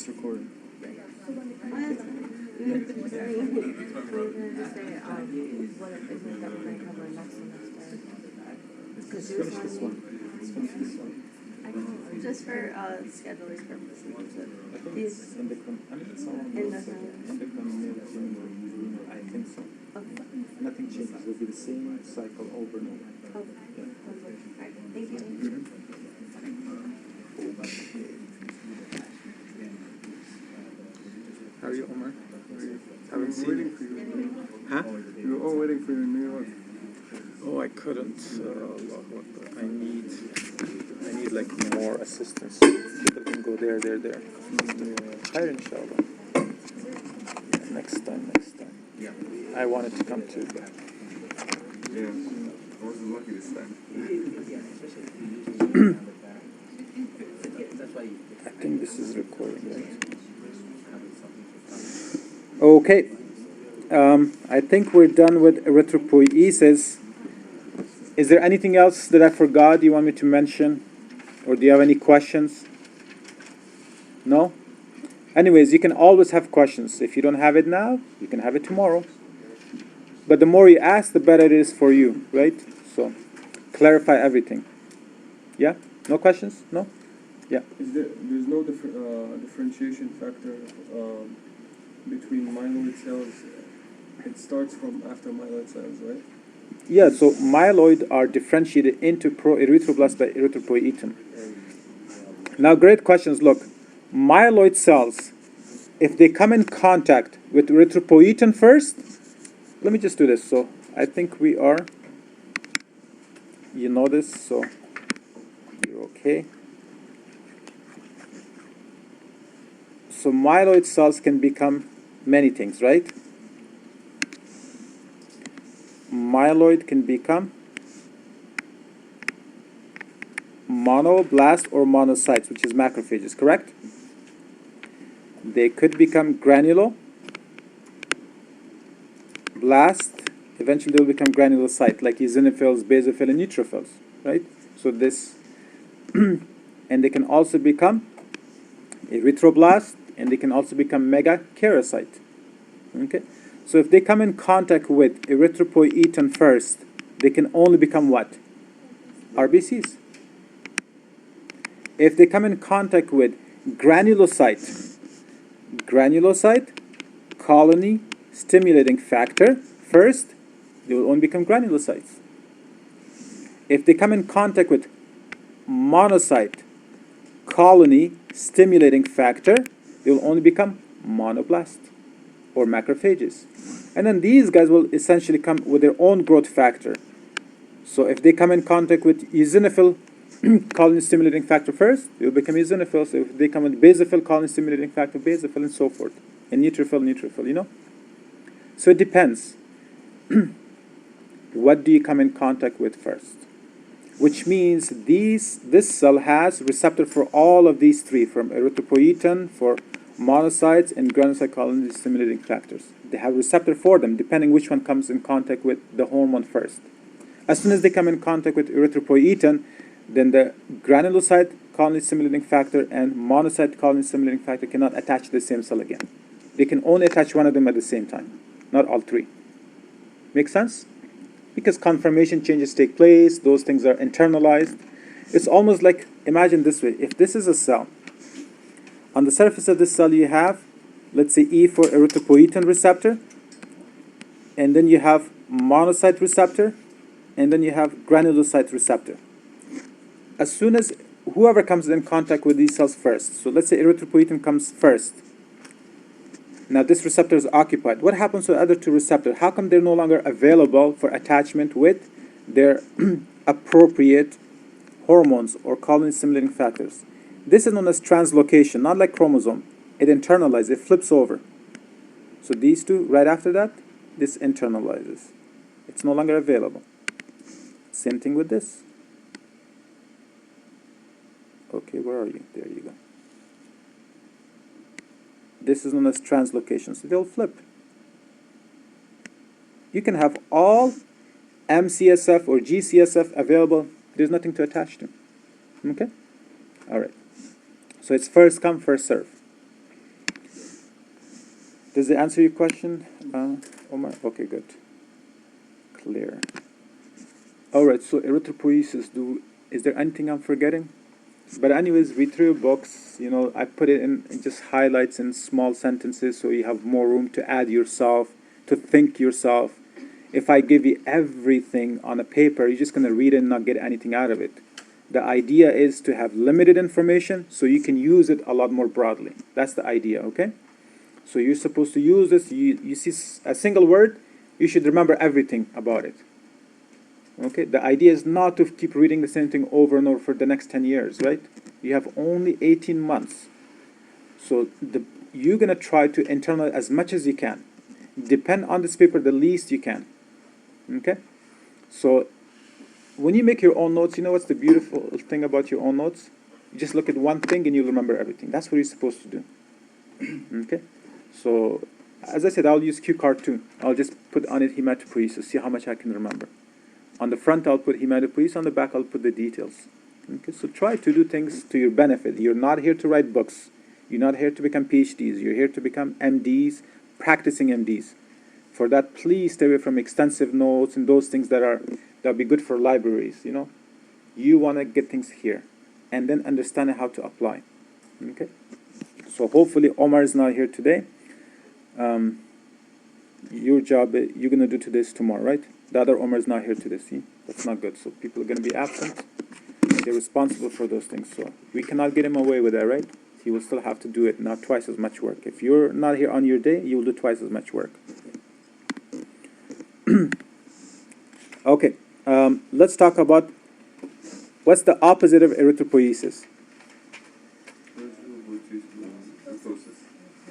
it's recording. Let's finish this one. Let's finish this one. Just for scheduling purposes. I think it's in the I mean, it's all in the I think so. Okay. Nothing changes. It will be the same cycle over and over. Okay. Yeah. Alright, thank you. How are you, Omar? Haven't seen waiting for you. Huh? We were all waiting for you in New York. Oh, I couldn't. I need like more assistance. People can go there. Higher, inshallah. Next time. Yeah. I wanted to come too. But Yeah. I wasn't lucky this time. I think this is recording, right? Okay. I think we're done with erythropoiesis. Is there anything else that I forgot you want me to mention? Or do you have any questions? No? Anyways, you can always have questions. If you don't have it now, you can have it tomorrow. But the more you ask, the better it is for you, right? So, clarify everything. Yeah? No questions? No? Yeah. There's no differentiation factor between myeloid cells. It starts from after myeloid cells, right? Yeah, so myeloid are differentiated into proerythroblast by erythropoietin. Now, great questions. Look, myeloid cells, if they come in contact with erythropoietin first, let me just do this. So I think we are, you know this, so you're okay. So myeloid cells can become many things, right? Myeloid can become monoblast or monocytes, which is macrophages, correct? They could become granuloblast. Eventually they'll become granulocyte, like eosinophils, basophils, and neutrophils, right? So this, and they can also become erythroblast, and they can also become megakaryocyte. Okay? So if they come in contact with erythropoietin first, they can only become what? RBCs. If they come in contact with granulocyte colony stimulating factor first, they will only become granulocytes. If they come in contact with monocyte colony stimulating factor, they will only become monoblast or macrophages. And then these guys will essentially come with their own growth factor. So if they come in contact with eosinophil colony stimulating factor first, they will become eosinophils. So if they come with basophil colony stimulating factor, basophil, and so forth. And neutrophil, you know? So it depends. What do you come in contact with first? Which means this cell has receptor for all of these three, from erythropoietin, for monocytes, and granulocyte colony stimulating factors. They have receptor for them, depending which one comes in contact with the hormone first. As soon as they come in contact with erythropoietin, then the granulocyte colony stimulating factor and monocyte colony stimulating factor cannot attach to the same cell again. They can only attach one of them at the same time, not all three. Make sense? Because conformation changes take place, those things are internalized. It's almost like, imagine this way, if this is a cell, on the surface of this cell you have, let's say E for erythropoietin receptor, and then you have monocyte receptor, and then you have granulocyte receptor. As soon as whoever comes in contact with these cells first, so let's say erythropoietin comes first. Now this receptor is occupied. What happens to the other two receptors? How come they're no longer available for attachment with their appropriate hormones or colony stimulating factors? This is known as translocation, not like chromosome. It internalizes, it flips over. So these two, right after that, this internalizes. It's no longer available. Same thing with this. Okay, where are you? There you go. This is known as translocation. So they'll flip. You can have all MCSF or GCSF available. There's nothing to attach to. Okay? All right. So it's first come, first serve. Does it answer your question, Omar? Okay, good. Clear. All right, so erythropoiesis, is there anything I'm forgetting? But anyways, read through your books. You know, I put it in just highlights in small sentences so you have more room to add yourself, to think yourself. If I give you everything on a paper, you're just going to read it and not get anything out of it. The idea is to have limited information so you can use it a lot more broadly. That's the idea, okay? So you're supposed to use this. You see a single word, you should remember everything about it. Okay, the idea is not to keep reading the same thing over and over for the next 10 years, right? You have only 18 months. So you're going to try to internalize as much as you can. Depend on this paper the least you can. Okay? So when you make your own notes, you know what's the beautiful thing about your own notes? You just look at one thing and you'll remember everything. That's what you're supposed to do. Okay? So, as I said, I'll use cue card too. I'll just put on it hematopoiesis, see how much I can remember. On the front, I'll put hematopoiesis. On the back, I'll put the details. Okay, so try to do things to your benefit. You're not here to write books. You're not here to become PhDs. You're here to become MDs, practicing MDs. For that, please stay away from extensive notes and those things that'll be good for libraries. You know, you want to get things here, and then understand how to apply. Okay. So hopefully Omar is not here today. Your job, you're gonna do today's tomorrow, right? The other Omar is not here today, see? That's not good. So people are going to be absent. They're responsible for those things. So we cannot get him away with that, right? He will still have to do it, not twice as much work. If you're not here on your day, you will do twice as much work. Okay, let's talk about what's the opposite of erythropoiesis?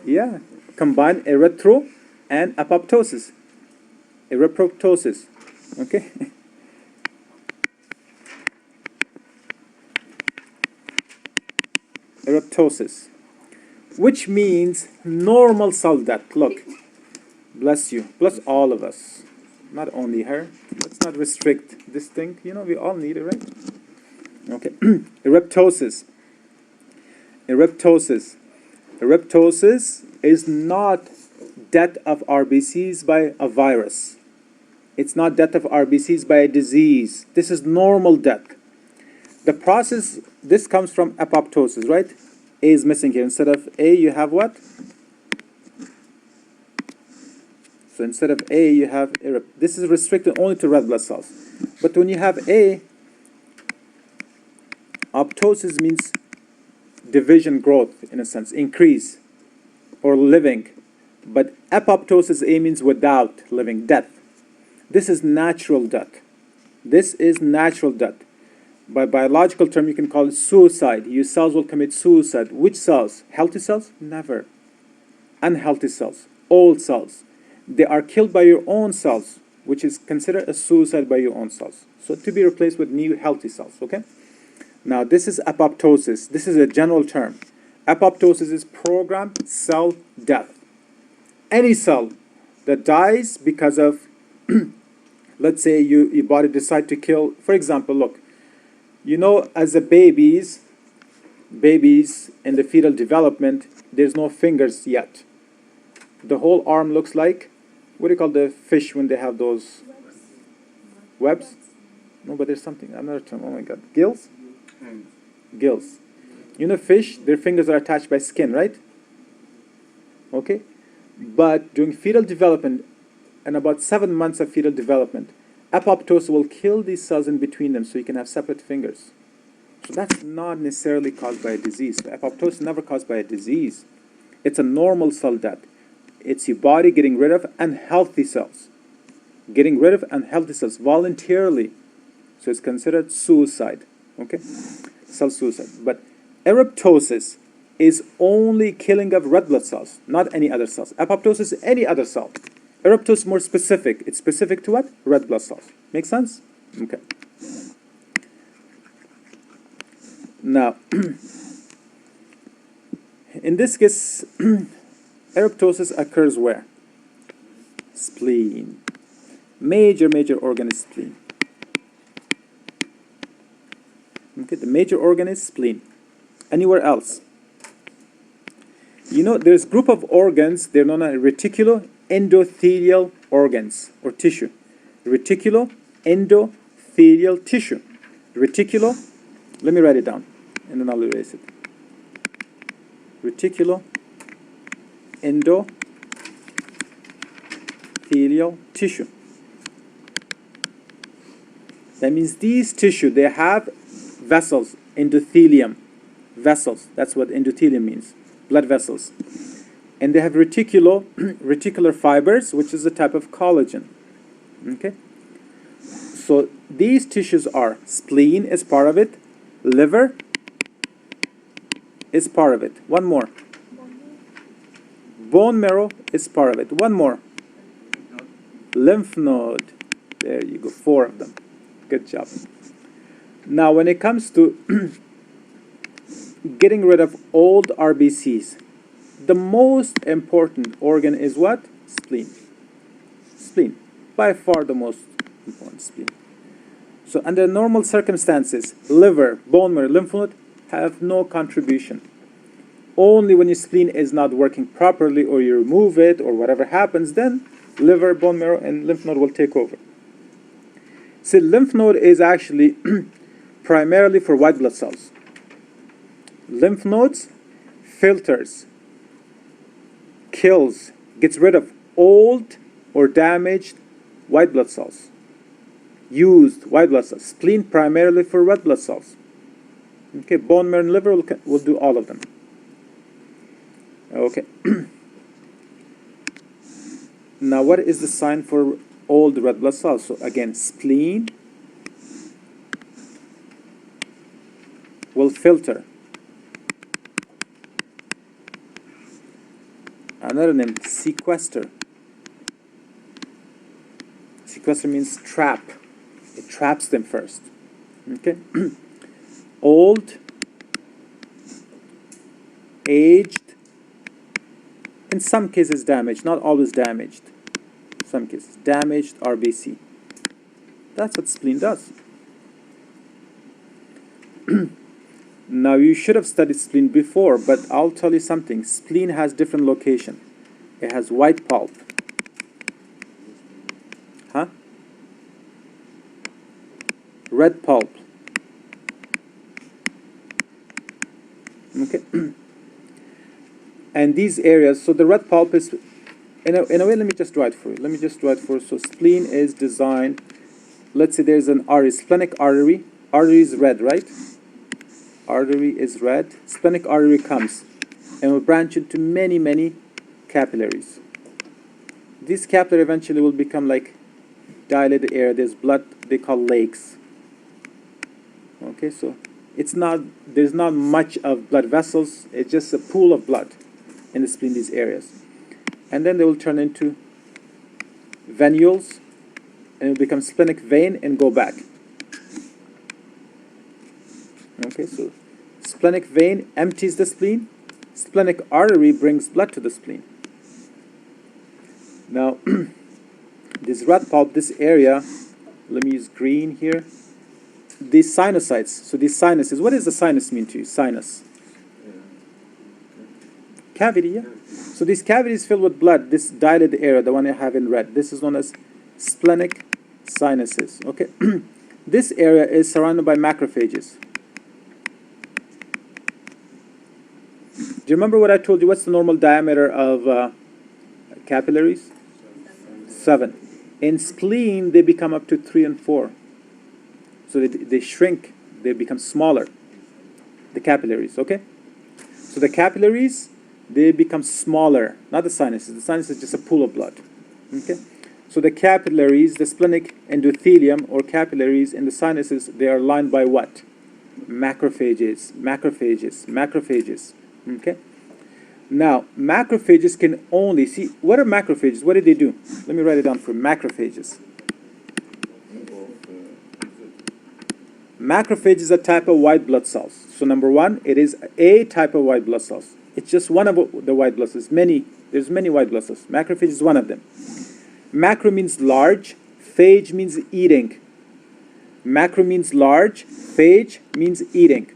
Yeah, combine erythro and apoptosis. Erythroptosis, okay? Erythrosis, which means normal cell death. Look, bless you, bless all of us, not only her. Let's not restrict this thing. You know, we all need it, right? Okay, erythrosis. Erythrosis. Erythrosis is not death of RBCs by a virus. It's not death of RBCs by a disease. This is normal death. The process, this comes from apoptosis, right? A is missing here. Instead of A, you have what? So instead of A, you have eryth. This is restricted only to red blood cells. But when you have A, apoptosis means division, growth, in a sense, increase, or living. But apoptosis, A, means without living, death. This is natural death. This is natural death. By biological term, you can call it suicide. Your cells will commit suicide. Which cells? Healthy cells? Never. Unhealthy cells. Old cells. They are killed by your own cells, which is considered a suicide by your own cells. So to be replaced with new healthy cells, okay? Now, this is apoptosis. This is a general term. Apoptosis is programmed cell death. Any cell that dies because of, let's say your body decide to kill, for example, look, you know, as a babies in the fetal development, there's no fingers yet. The whole arm looks like, what do you call the fish when they have those webs? No, but there's something, another term, oh my God, gills? Gills. You know, fish, their fingers are attached by skin, right? Okay? But during fetal development, and about 7 months of fetal development, apoptosis will kill these cells in between them so you can have separate fingers. So that's not necessarily caused by a disease. Apoptosis is never caused by a disease. It's a normal cell death. It's your body getting rid of unhealthy cells. Getting rid of unhealthy cells voluntarily. So it's considered suicide. Okay? Cell suicide. But erythrosis is only killing of red blood cells, not any other cells. Apoptosis is any other cell. Erythrosis is more specific. It's specific to what? Red blood cells. Make sense? Okay. Now, in this case, erythrosis occurs where? Spleen. Major organ is spleen. Okay, the major organ is spleen. Anywhere else? You know, there's group of organs, they're known as reticuloendothelial organs or tissue. Reticuloendothelial tissue. Reticulo, let me write it down and then I'll erase it. Reticuloendothelial tissue. That means these tissue, they have vessels, endothelium, vessels. That's what endothelium means, blood vessels. And they have reticular fibers, which is a type of collagen. Okay? So these tissues are spleen is part of it, liver is part of it. One more. Bone marrow is part of it. One more. Lymph node. There you go. 4 of them. Good job. Now, when it comes to getting rid of old RBCs, the most important organ is what? Spleen. Spleen. By far the most important, spleen. So under normal circumstances, liver, bone marrow, lymph node have no contribution. Only when your spleen is not working properly or you remove it or whatever happens, then liver, bone marrow, and lymph node will take over. See, lymph node is actually primarily for white blood cells. Lymph nodes filters, kills, gets rid of old or damaged white blood cells. Used white blood cells. Spleen primarily for red blood cells. Okay, bone marrow and liver will do all of them. Okay. Now, what is the sign for old red blood cells? So again, spleen will filter. Another name, sequester. Sequester means trap. It traps them first. Okay? Old, aged, in some cases damaged, not always damaged. Some cases damaged RBC. That's what spleen does. Now, you should have studied spleen before, but I'll tell you something. Spleen has different location. It has white pulp. Huh? Red pulp. Okay. And these areas, so the red pulp is, in a way, let me just draw it for you. Let me just draw it for you. So spleen is designed, let's say there's an artery, splenic artery. Artery is red, right? Artery is red. Splenic artery comes and will branch into many, many capillaries. These capillaries eventually will become like dilated area. There's blood, they call lakes. Okay, so there's not much of blood vessels. It's just a pool of blood in the spleen, these areas. And then they will turn into venules and it will become splenic vein and go back. Okay, so splenic vein empties the spleen. Splenic artery brings blood to the spleen. Now, this red pulp, this area, let me use green here. These sinusites, so these sinuses, what does the sinus mean to you? Sinus. Cavity, yeah. So these cavities filled with blood, this dilated area, the one I have in red, this is known as splenic sinuses. Okay, this area is surrounded by macrophages. Do you remember what I told you? What's the normal diameter of capillaries? 7. In spleen, they become up to 3 and 4. So they shrink, they become smaller, the capillaries, okay? So the capillaries, they become smaller, not the sinuses. The sinus is just a pool of blood, okay? So the capillaries, the splenic endothelium or capillaries in the sinuses, they are lined by what? Macrophages, macrophages, macrophages, okay? Now, macrophages can only, see, what are macrophages? What do they do? Let me write it down for macrophages. Macrophage is a type of white blood cells. So number one, it is a type of white blood cells. It's just one of the white blood cells. There's many white blood cells. Macrophage is one of them. Macro means large. Phage means eating. Macro means large. Phage means eating.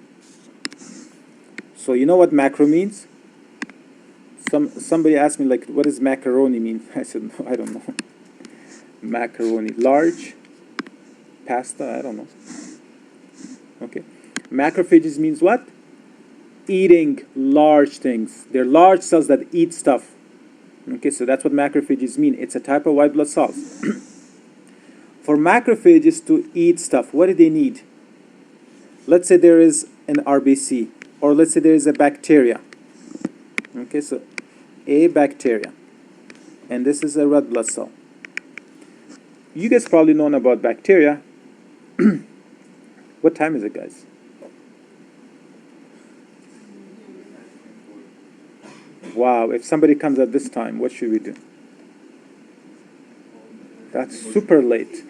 So you know what macro means? Somebody asked me, like, what does macaroni mean? I said, no, I don't know. Macaroni, large pasta, I don't know. Okay. Macrophages means what? Eating large things. They're large cells that eat stuff. Okay, so that's what macrophages mean. It's a type of white blood cells. For macrophages to eat stuff, what do they need? Let's say there is an RBC, or let's say there is a bacteria. Okay, so a bacteria, and this is a red blood cell. You guys probably know about bacteria. What time is it, guys? Wow, if somebody comes at this time, what should we do? That's super late.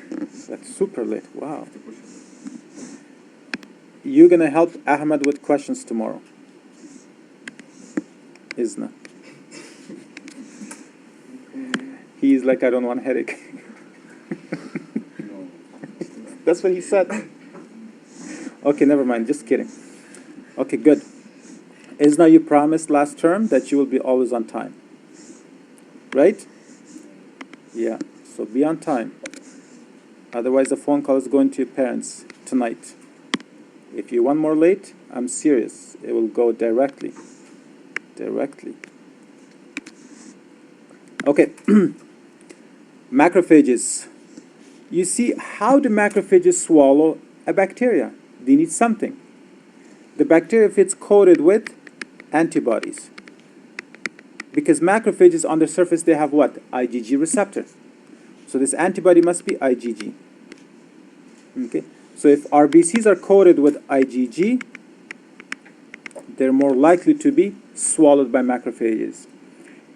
That's super late. Wow. You're going to help Ahmed with questions tomorrow. Isna. He's like, I don't want a headache. That's what he said. Okay, never mind. Just kidding. Okay, good. Isna, you promised last term that you will be always on time. Right? Yeah. So be on time. Otherwise, the phone call is going to your parents tonight. If you're one more late, I'm serious. It will go directly. Directly. Okay. Macrophages. You see, how do macrophages swallow a bacteria? They need something. The bacteria, if it's coated with antibodies. Because macrophages on the surface, they have what? IgG receptor. So this antibody must be IgG. Okay. So if RBCs are coated with IgG, they're more likely to be swallowed by macrophages.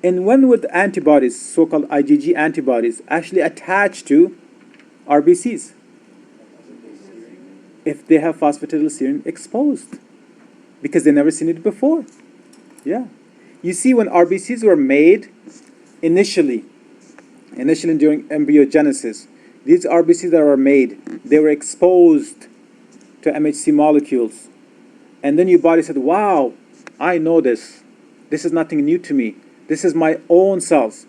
And when would antibodies, so-called IgG antibodies, actually attach to RBCs? If they have phosphatidylserine exposed, because they've never seen it before. Yeah. You see, when RBCs were made initially during embryogenesis, these RBCs that were made, they were exposed to MHC molecules. And then your body said, wow, I know this. This is nothing new to me. This is my own cells.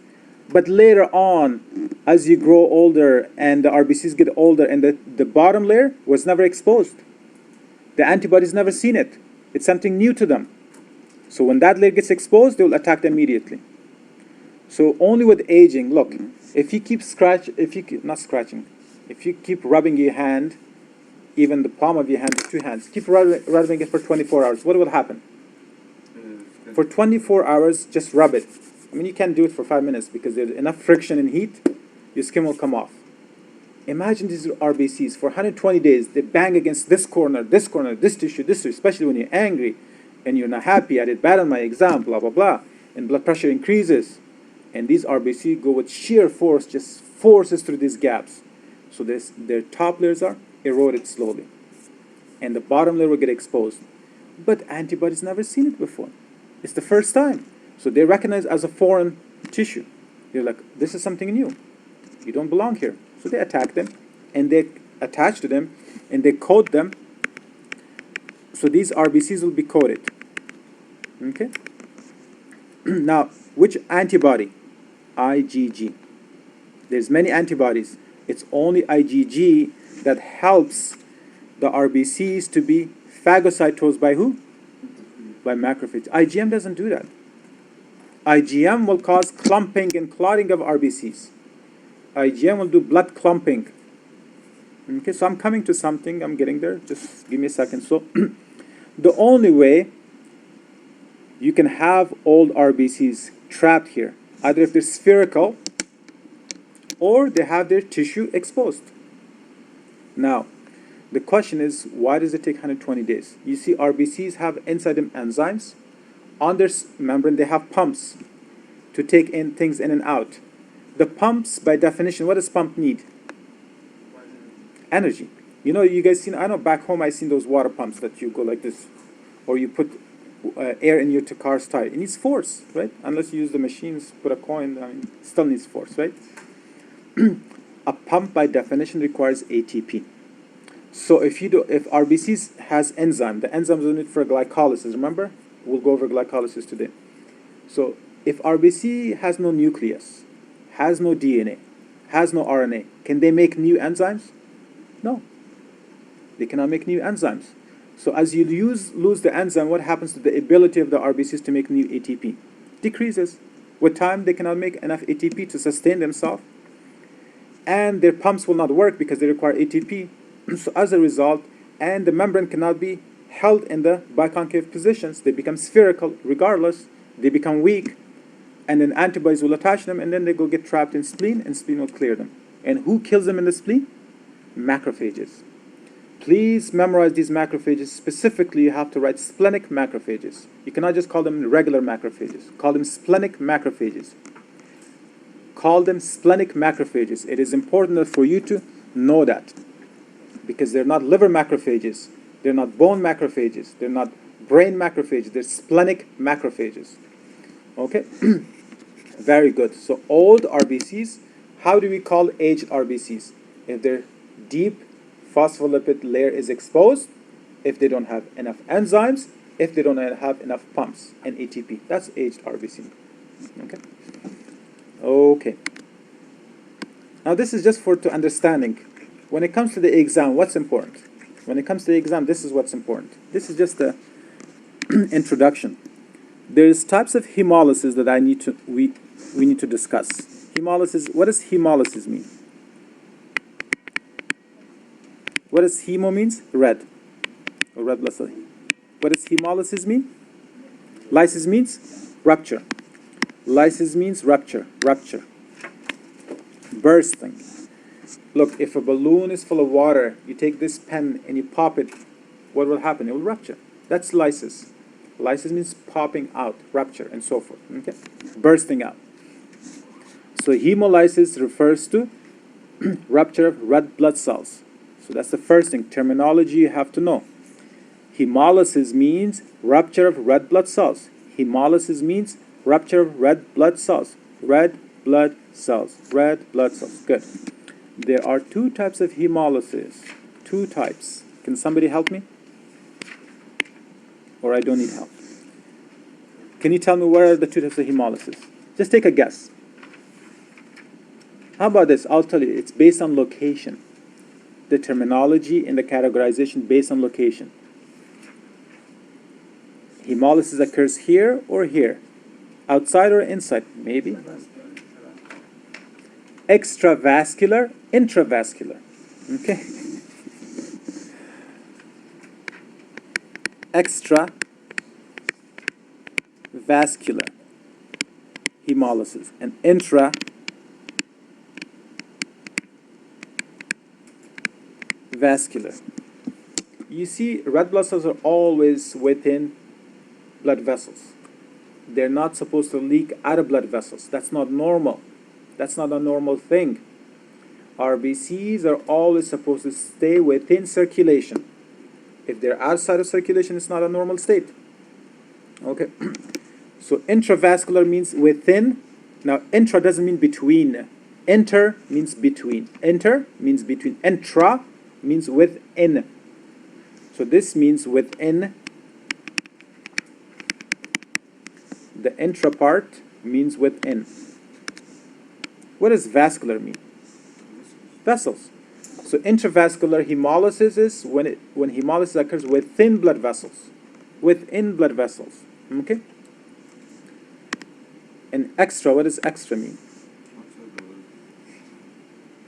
But later on, as you grow older and the RBCs get older and the bottom layer was never exposed. The antibodies never seen it. It's something new to them. So when that layer gets exposed, they will attack them immediately. So only with aging, look, if you keep if you keep rubbing your hand, even the palm of your hand, 2 hands, keep rubbing it for 24 hours, what will happen? For 24 hours, just rub it. I mean, you can't do it for 5 minutes because there's enough friction and heat, your skin will come off. Imagine these RBCs, for 120 days, they bang against this corner, this tissue, especially when you're angry and you're not happy, I did bad on my exam, blah, blah, blah, and blood pressure increases. And these RBC go with sheer force, just forces through these gaps. So their top layers are eroded slowly. And the bottom layer will get exposed. But antibodies never seen it before. It's the first time. So they recognize as a foreign tissue. They're like, this is something new. You don't belong here. So they attack them, and they attach to them, and they coat them. So these RBCs will be coated. Okay? Now, which antibody? IgG. There's many antibodies. It's only IgG that helps the RBCs to be phagocytosed by who? By macrophages. IgM doesn't do that. IgM will cause clumping and clotting of RBCs. IgM will do blood clumping. Okay, so I'm coming to something. I'm getting there. Just give me a second. So the only way you can have old RBCs trapped here, either if they're spherical or they have their tissue exposed. Now, the question is, why does it take 120 days? You see, RBCs have inside them enzymes. On their membrane, they have pumps to take in things in and out. The pumps, by definition, what does pump need? Energy. You know, you guys seen, I know back home I've seen those water pumps that you go like this, or you put air in your car's tire. It needs force, right? Unless you use the machines, put a coin, I mean, it still needs force, right? A pump, by definition, requires ATP. So if RBCs has enzyme, the enzymes are needed for glycolysis, remember? We'll go over glycolysis today. So If RBC has no nucleus, has no DNA, has no RNA, can they make new enzymes? No. They cannot make new enzymes. So as you lose the enzyme, what happens to the ability of the RBCs to make new ATP? Decreases. With time, they cannot make enough ATP to sustain themselves. And their pumps will not work because they require ATP. So as a result, and the membrane cannot be held in the biconcave positions. They become spherical regardless. They become weak. And then antibodies will attach them, and then they go get trapped in spleen, and spleen will clear them. And who kills them in the spleen? Macrophages. Please memorize these macrophages. Specifically, you have to write splenic macrophages. You cannot just call them regular macrophages. Call them splenic macrophages. Call them splenic macrophages. It is important for you to know that, because they're not liver macrophages. They're not bone macrophages. They're not brain macrophages. They're splenic macrophages. Okay? Very good. So old RBCs, how do we call aged RBCs? If their deep phospholipid layer is exposed, if they don't have enough enzymes, if they don't have enough pumps and ATP. That's aged RBC. Okay? Okay. Now this is just for to understanding. When it comes to the exam, what's important? When it comes to the exam, this is what's important. This is just the introduction. There's types of hemolysis that we need to discuss. Hemolysis, what does hemolysis mean? What does hemo means? Red. Or red blood cell. What does hemolysis mean? Lysis means rupture. Lysis means rupture. Rupture. Bursting. Look, if a balloon is full of water, you take this pen and you pop it, what will happen? It will rupture. That's lysis. Lysis means popping out, rupture, and so forth. Okay? Bursting out. So hemolysis refers to rupture of red blood cells. So that's the first thing, terminology you have to know. Hemolysis means rupture of red blood cells. Hemolysis means rupture of red blood cells. Red blood cells. Red blood cells. Good. There are two types of hemolysis. Two types. Can somebody help me? Or I don't need help. Can you tell me what are the two types of hemolysis? Just take a guess. How about this? I'll tell you. It's based on location. The terminology and the categorization based on location. Hemolysis occurs here or here. Outside or inside? Maybe. Extravascular, intravascular. Okay. Extravascular hemolysis and intravascular. You see, red blood cells are always within blood vessels. They're not supposed to leak out of blood vessels. That's not normal. That's not a normal thing. RBCs are always supposed to stay within circulation. If they're outside of circulation, it's not a normal state. Okay. So intravascular means within. Now, intra doesn't mean between. Inter means between. Inter means between. Intra means within. So this means within. The intra part means within. What does vascular mean? Vessels. So intravascular hemolysis is when hemolysis occurs within blood vessels. Within blood vessels. Okay? And extra, what does extra mean?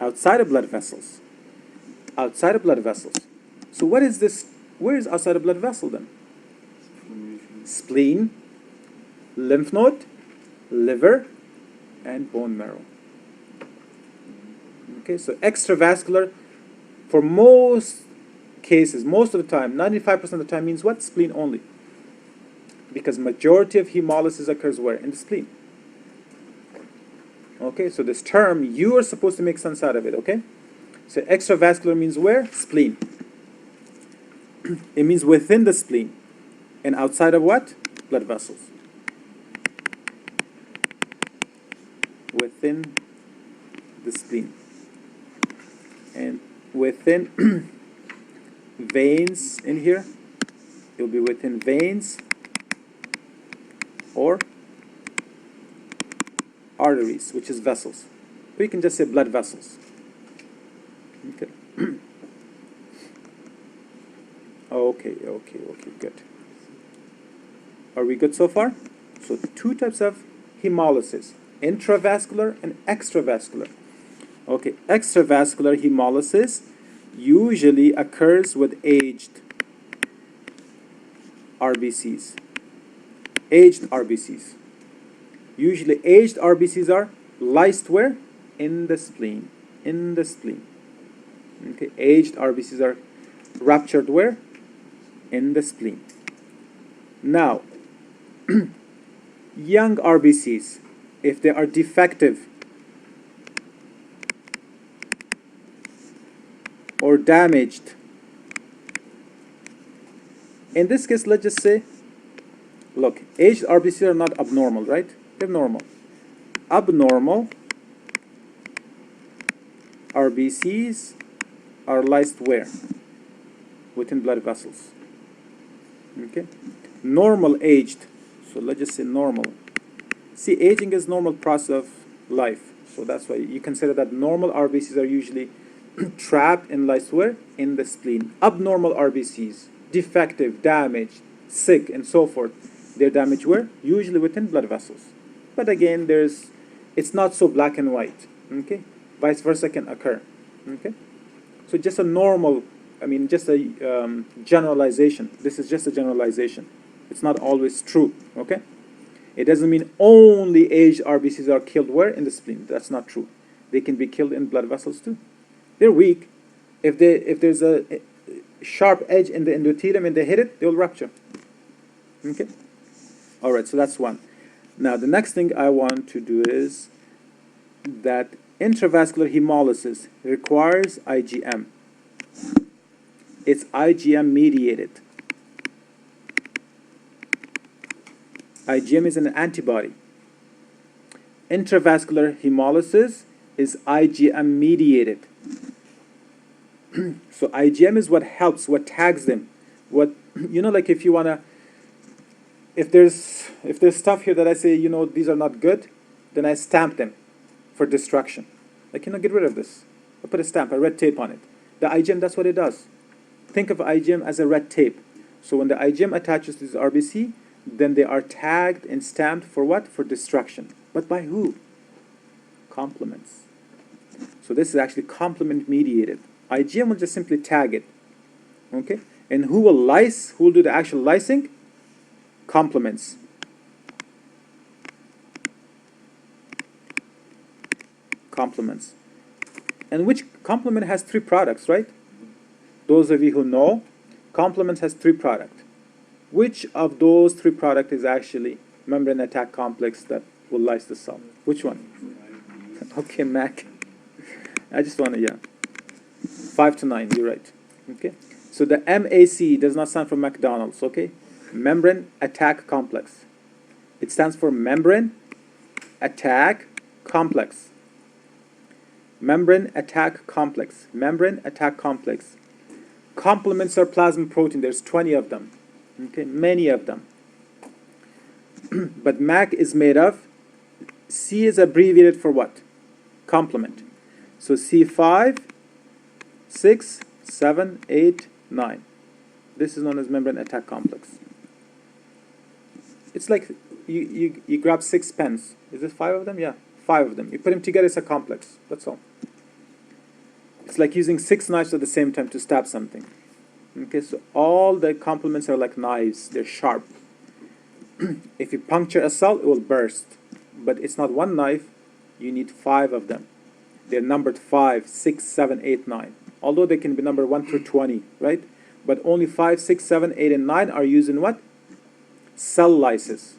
Outside of blood vessels. Outside of blood vessels. So what is this? Where is outside of blood vessel then? Spleen, lymph node, liver, and bone marrow. Okay, so extravascular, for most cases, most of the time, 95% of the time means what? Spleen only. Because majority of hemolysis occurs where? In the spleen. Okay, so this term, you are supposed to make sense out of it, okay? So extravascular means where? Spleen. It means within the spleen. And outside of what? Blood vessels. Within the spleen. And within veins in here, it will be within veins or arteries, which is vessels. We can just say blood vessels. Okay. Okay, good. Are we good so far? So two types of hemolysis, intravascular and extravascular. Okay, extravascular hemolysis usually occurs with aged RBCs. Aged RBCs. Usually aged RBCs are lysed where? In the spleen. In the spleen. Okay, aged RBCs are ruptured where? In the spleen. Now, young RBCs, if they are defective or damaged, in this case, let's just say, look, aged RBCs are not abnormal, right? They're normal. Abnormal RBCs are lysed where? Within blood vessels. Okay? Normal aged, so let's just say normal. See, aging is normal process of life. So that's why you consider that normal RBCs are usually trapped in lysed where? In the spleen. Abnormal RBCs, defective, damaged, sick, and so forth, they're damaged where? Usually within blood vessels. But again, it's not so black and white. Okay? Vice versa can occur. Okay? So just a normal, just a generalization. This is just a generalization. It's not always true. Okay? It doesn't mean only aged RBCs are killed where? In the spleen. That's not true. They can be killed in blood vessels too. They're weak. If there's a sharp edge in the endothelium and they hit it, they'll rupture. Okay? All right, so that's one. Now, the next thing I want to do is that intravascular hemolysis requires IgM. It's IgM mediated. IgM is an antibody. Intravascular hemolysis is IgM mediated. So IgM is what helps, what tags them. What, like if you wanna, if there's stuff here that I say, these are not good, then I stamp them for destruction. Like, get rid of this. I put a stamp, a red tape on it. The IgM, that's what it does. Think of IgM as a red tape. So when the IgM attaches to this RBC, then they are tagged and stamped for what? For destruction. But by who? Complements. So this is actually complement mediated. IgM will just simply tag it. Okay? And who will lyse? Who will do the actual lysing? Complements. Complements. And which complement has three products, right? Those of you who know, complement has three products. Which of those three products is actually membrane attack complex that will lyse the cell? Which one? Okay, Mac. I just want to, 5 to 9, you're right. Okay. So the MAC does not stand for McDonald's, okay? Membrane attack complex. It stands for membrane attack complex. Membrane attack complex. Membrane attack complex. Complements are plasma protein. There's 20 of them. Okay, many of them. But MAC is made of, C is abbreviated for what? Complement. So C5, 6, 7, 8, 9. This is known as membrane attack complex. It's like you grab 6 pens. Is it 5 of them? Yeah, 5 of them. You put them together, it's a complex. That's all. It's like using 6 knives at the same time to stab something. Okay, so all the complements are like knives. They're sharp. If you puncture a cell, it will burst. But it's not one knife. You need 5 of them. They're numbered 5, 6, 7, 8, 9. Although they can be numbered 1 through 20, right? But only 5, 6, 7, 8, and 9 are used in what? Cell lysis.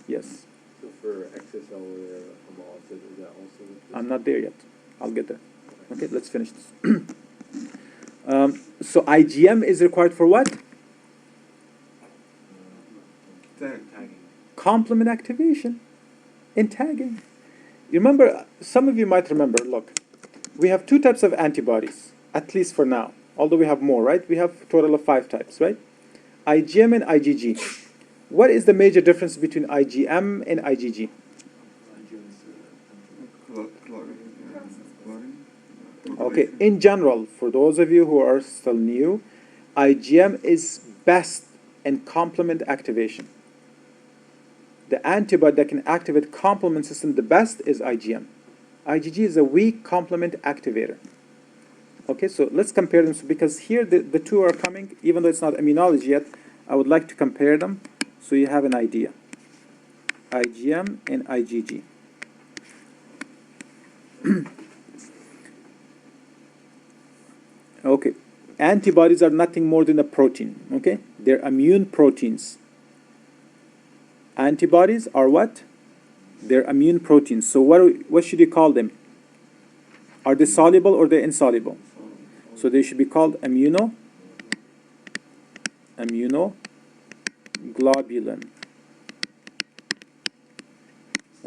Yes. So for extracellular hemolysis, is that also? I'm not there yet. I'll get there. Okay, let's finish this. So IgM is required for what? Tagging. Complement activation and tagging. You remember, some of you might remember, look, we have 2 types of antibodies, at least for now, although we have more, right? We have a total of 5 types, right? IgM and IgG. What is the major difference between IgM and IgG? Okay, in general, for those of you who are still new, IgM is best in complement activation. The antibody that can activate complement system the best is IgM. IgG is a weak complement activator. Okay, so let's compare them. So because here the two are coming, even though it's not immunology yet, I would like to compare them so you have an idea. IgM and IgG. Okay, antibodies are nothing more than a protein, okay? They're immune proteins. Antibodies are what? They're immune proteins. So what should you call them? Are they soluble or they're insoluble? So they should be called immunoglobulin.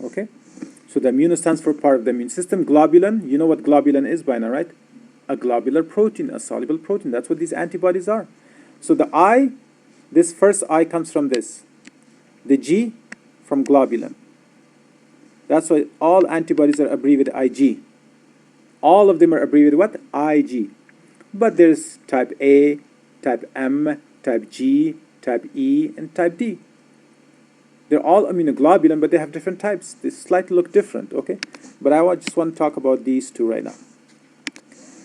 Okay? So the immuno stands for part of the immune system. Globulin, you know what globulin is by now, right? A globular protein, a soluble protein. That's what these antibodies are. So the I, this first I comes from this. The G from globulin. That's why all antibodies are abbreviated Ig. All of them are abbreviated what? Ig. But there's type A, type M, type G, type E, and type D. They're all immunoglobulin, but they have different types. They slightly look different, okay? But I just want to talk about these two right now.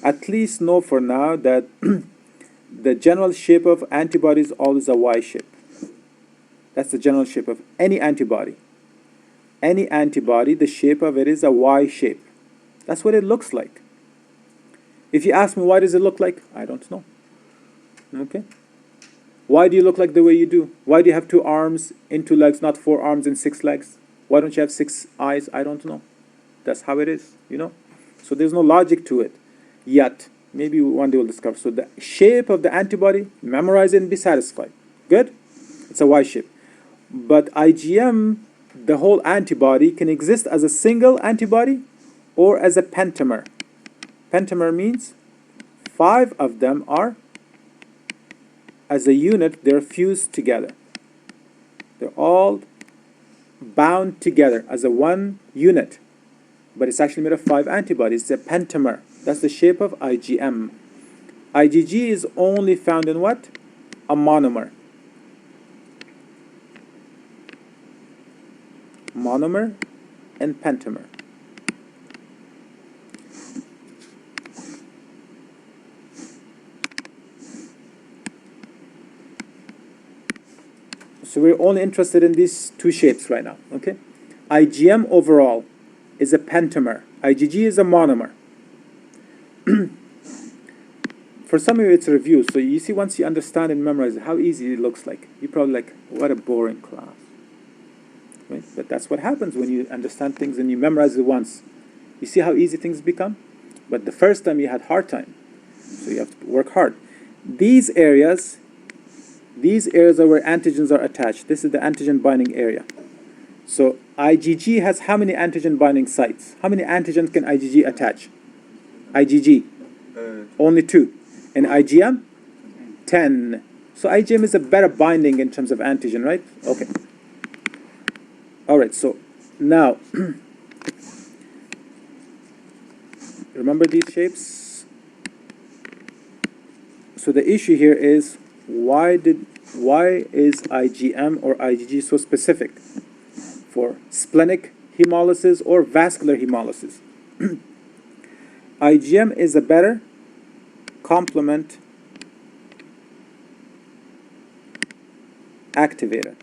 At least know for now that the general shape of antibody is always a Y shape. That's the general shape of any antibody. Any antibody, the shape of it is a Y shape. That's what it looks like. If you ask me why does it look like, I don't know. Okay? Why do you look like the way you do? Why do you have 2 arms and 2 legs, not 4 arms and 6 legs? Why don't you have 6 eyes? I don't know. That's how it is, you know? So there's no logic to it yet. Maybe one day we'll discover. So the shape of the antibody, memorize it and be satisfied. Good? It's a Y shape. But IgM, the whole antibody, can exist as a single antibody or as a pentamer. Pentamer means 5 of them are, as a unit, they're fused together. They're all bound together as a one unit. But it's actually made of 5 antibodies. It's a pentamer. That's the shape of IgM. IgG is only found in what? A monomer. Monomer and pentamer. So we're only interested in these 2 shapes right now, okay? IgM overall is a pentamer. IgG is a monomer. For some of you, it's a review. So you see, once you understand and memorize how easy it looks like, you're probably like, what a boring class. Right? But that's what happens when you understand things and you memorize it once. You see how easy things become? But the first time you had hard time. So you have to work hard. These areas are where antigens are attached. This is the antigen binding area. So IgG has how many antigen binding sites? How many antigens can IgG attach? IgG? Only 2. And IgM? 10. So IgM is a better binding in terms of antigen, right? Okay. All right, so now, remember these shapes? So the issue here is, why is IgM or IgG so specific for splenic hemolysis or vascular hemolysis? IgM is a better complement activator.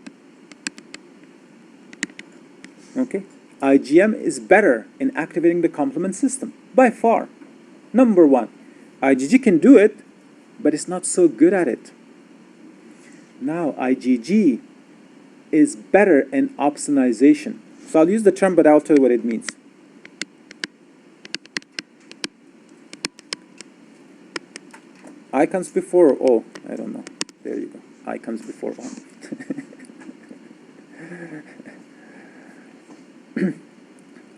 Okay? IgM is better in activating the complement system, by far. Number 1. IgG can do it, but it's not so good at it. Now, IgG is better in opsonization. So I'll use the term, but I'll tell you what it means. I comes before O. I don't know. There you go. I comes before O.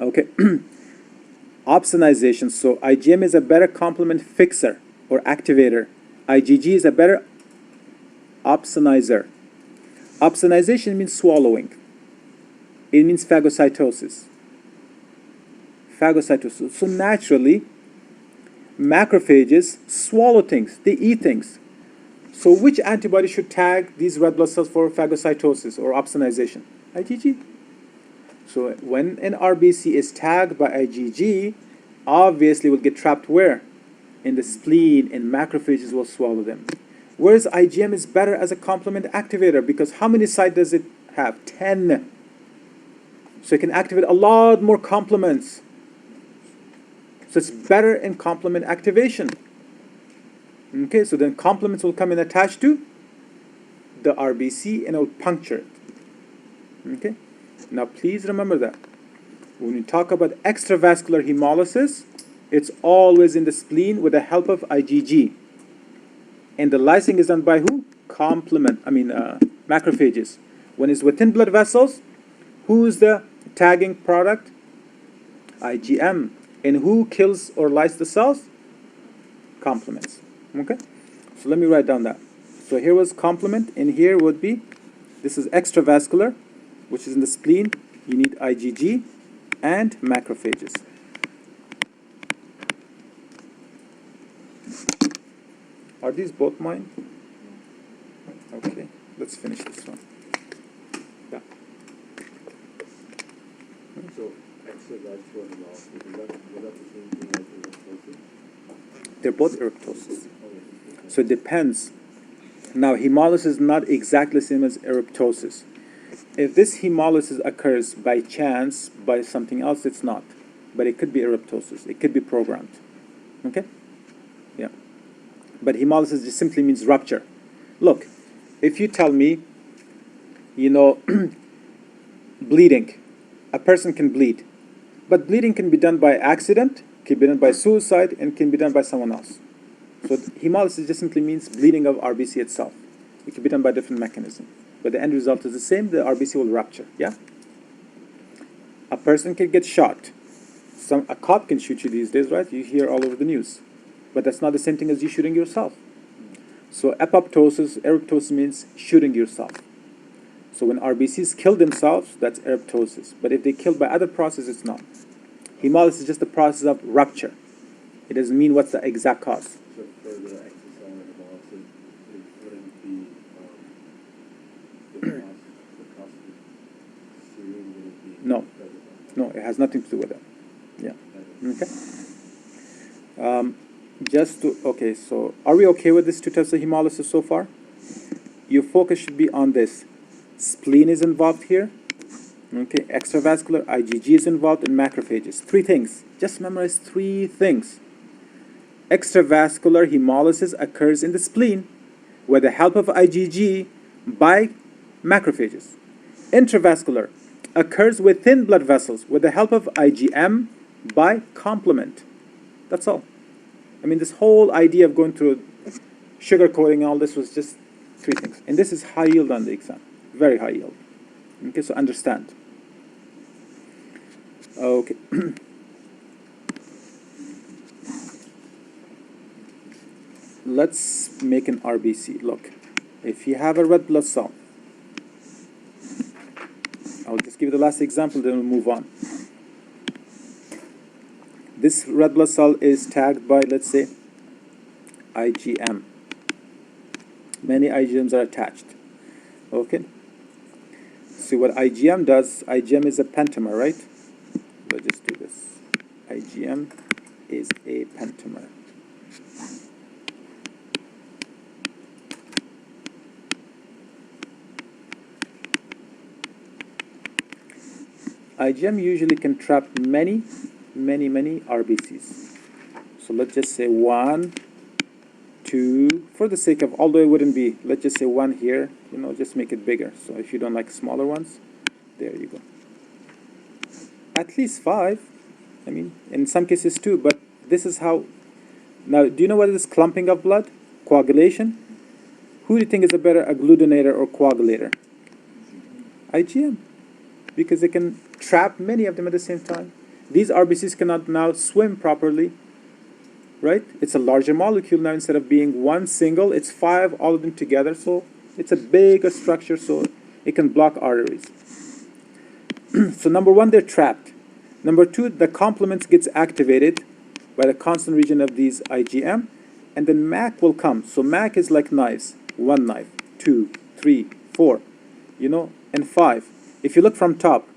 Okay. Opsonization. So IgM is a better complement fixer or activator. IgG is a better opsonizer. Opsonization means swallowing. It means phagocytosis. Phagocytosis. So naturally, macrophages swallow things. They eat things. So which antibody should tag these red blood cells for phagocytosis or opsonization? IgG. So when an RBC is tagged by IgG, obviously will get trapped where? In the spleen, and macrophages will swallow them. Whereas IgM is better as a complement activator, because how many sites does it have? 10. So it can activate a lot more complements. So it's better in complement activation. Okay, so then complements will come in attached to the RBC and it will puncture it. Okay, now please remember that when we talk about extravascular hemolysis, it's always in the spleen with the help of IgG. And the lysing is done by who? Macrophages. When it's within blood vessels, who is the tagging product? IgM. And who kills or lyses the cells? Complements. Okay? So let me write down that. So here was complement, and here would be, this is extravascular, which is in the spleen. You need IgG and macrophages. Are these both mine? Okay, let's finish this one. Yeah. So, extravascular hemolysis, is that the same thing as erythrosis? They're both eryptosis. Okay. So it depends. Now, hemolysis is not exactly the same as eryptosis. If this hemolysis occurs by chance, by something else, it's not. But it could be eryptosis. It could be programmed. Okay? Yeah. But hemolysis just simply means rupture. Look, if you tell me, bleeding, a person can bleed. But bleeding can be done by accident, can be done by suicide, and can be done by someone else. So hemolysis just simply means bleeding of RBC itself. It can be done by different mechanisms. But the end result is the same, the RBC will rupture, yeah? A person can get shot. A cop can shoot you these days, right? You hear all over the news. But that's not the same thing as you shooting yourself. So apoptosis, eryptosis means shooting yourself. So when RBCs kill themselves, that's eryptosis. But if they killed by other process, it's not. Hemolysis is just the process of rupture. It doesn't mean what's the exact cause. So for the extracellular hemolysis, it wouldn't be the cost of serum wouldn't be No. present. No, it has nothing to do with it. Yeah. Okay. Okay, so are we okay with these two types of hemolysis so far? Your focus should be on this. Spleen is involved here. Okay, extravascular, IgG is involved, and macrophages. 3 things. Just memorize 3 things. Extravascular hemolysis occurs in the spleen with the help of IgG by macrophages. Intravascular occurs within blood vessels with the help of IgM by complement. That's all. I mean, this whole idea of going through sugar coating and all this was just 3 things. And this is high yield on the exam. Very high yield. Okay, so understand. Okay. Let's make an RBC. Look, if you have a red blood cell, I'll just give you the last example, then we'll move on. This red blood cell is tagged by, let's say, IgM. Many IgMs are attached. Okay? See what IgM does. IgM is a pentamer, right? Let's just do this. IgM is a pentamer. IgM usually can trap many RBCs. So let's just say 1, 2, for the sake of, although it wouldn't be, let's just say 1 here, just make it bigger. So if you don't like smaller ones, there you go. At least 5, I mean, in some cases 2, but this is how, now do you know what is clumping of blood? Coagulation? Who do you think is a better agglutinator or coagulator? IgM. Because they can trap many of them at the same time. These RBCs cannot now swim properly, right? It's a larger molecule now. Instead of being 1 single, it's 5, all of them together. So it's a bigger structure, so it can block arteries. So number 1, they're trapped. Number two, the complement gets activated by the constant region of these IgM, and then MAC will come. So MAC is like knives. One knife, two, three, four, and five. If you look from top,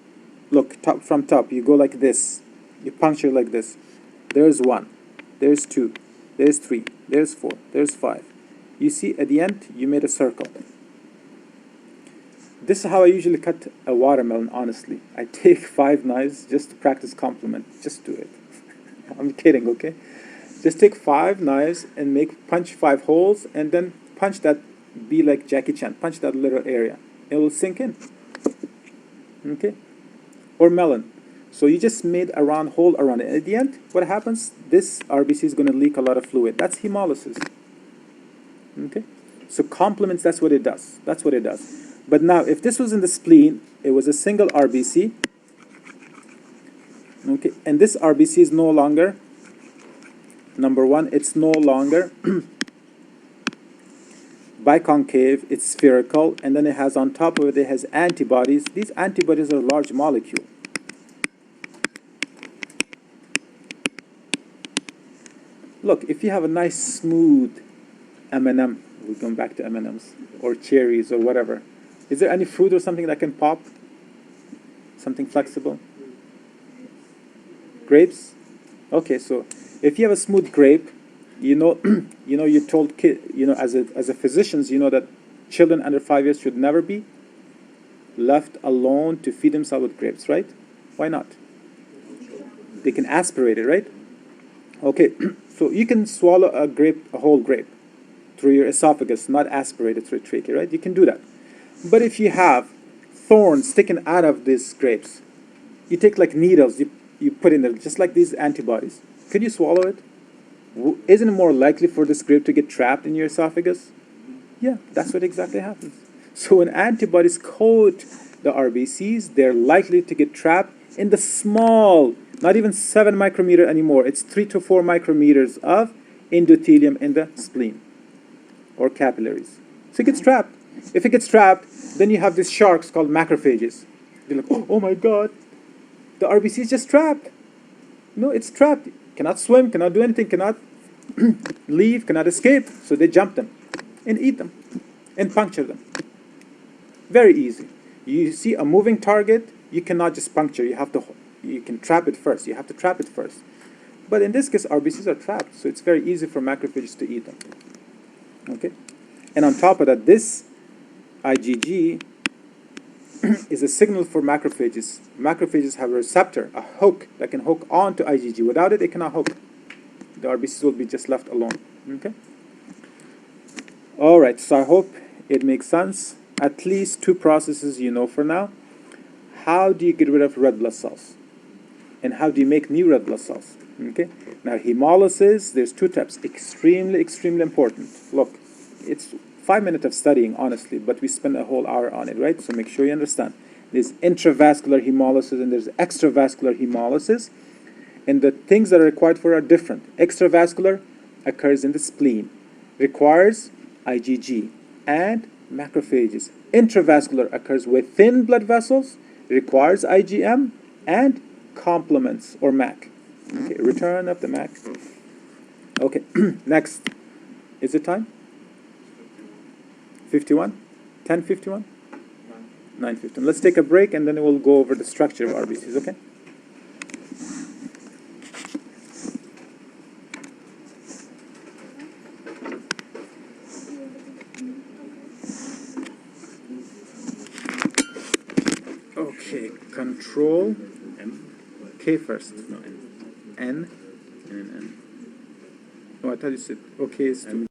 from top, you go like this. You puncture like this. There's one, there's two, there's three, there's four, there's five. You see, at the end, you made a circle. This is how I usually cut a watermelon, honestly. I take 5 knives just to practice complement. Just do it. I'm kidding, okay? Just take 5 knives and punch 5 holes, and then punch that, be like Jackie Chan, punch that little area. It will sink in. Okay? Or melon. So you just made a round hole around it. At the end, what happens? This RBC is going to leak a lot of fluid. That's hemolysis. Okay? So complements, that's what it does. That's what it does. But now, if this was in the spleen, it was a single RBC. Okay, and this RBC is no longer, number one, it's no longer biconcave, it's spherical, and then it has on top of it, it has antibodies. These antibodies are large molecule. Look, if you have a nice smooth M&M, we're going back to M&Ms, or cherries, or whatever. Is there any fruit or something that can pop? Something flexible? Grapes? Okay, so if you have a smooth grape, you told as a physicians, that children under 5 years should never be left alone to feed themselves with grapes, right? Why not? They can aspirate it, right? Okay, so you can swallow a whole grape through your esophagus, not aspirate it through trachea, right? You can do that. But if you have thorns sticking out of these grapes, you take like needles, you put in there, just like these antibodies. Could you swallow it? Isn't it more likely for this grape to get trapped in your esophagus? Yeah, that's what exactly happens. So when antibodies coat the RBCs, they're likely to get trapped in the small, not even 7 micrometer anymore. It's 3 to 4 micrometers of endothelium in the spleen or capillaries. So it gets trapped. If it gets trapped, then you have these sharks called macrophages. They're like, oh my God, the RBC is just trapped. No, it's trapped. Cannot swim, cannot do anything, cannot leave, cannot escape. So they jump them and eat them and puncture them. Very easy. You see a moving target, you cannot just puncture. You can trap it first. You have to trap it first. But in this case, RBCs are trapped, so it's very easy for macrophages to eat them. Okay? And on top of that, this IgG is a signal for macrophages. Macrophages have a receptor, a hook, that can hook onto IgG. Without it, it cannot hook. The RBCs will be just left alone. Okay? All right, so I hope it makes sense. At least 2 processes you know for now. How do you get rid of red blood cells? And how do you make new red blood cells? Okay? Now, hemolysis, there's 2 types. Extremely, extremely important. Look, it's 5 minutes of studying, honestly, but we spend a whole hour on it, right? So make sure you understand. There's intravascular hemolysis and there's extravascular hemolysis. And the things that are required for are different. Extravascular occurs in the spleen, requires IgG and macrophages. Intravascular occurs within blood vessels, requires IgM and complements or MAC. Okay, return of the MAC. Okay, next. Is it time? 51? 10:51? 9:51. Let's take a break and then we'll go over the structure of RBCs, okay? Okay, control K first. No, N. N. Oh, I thought you said okay is to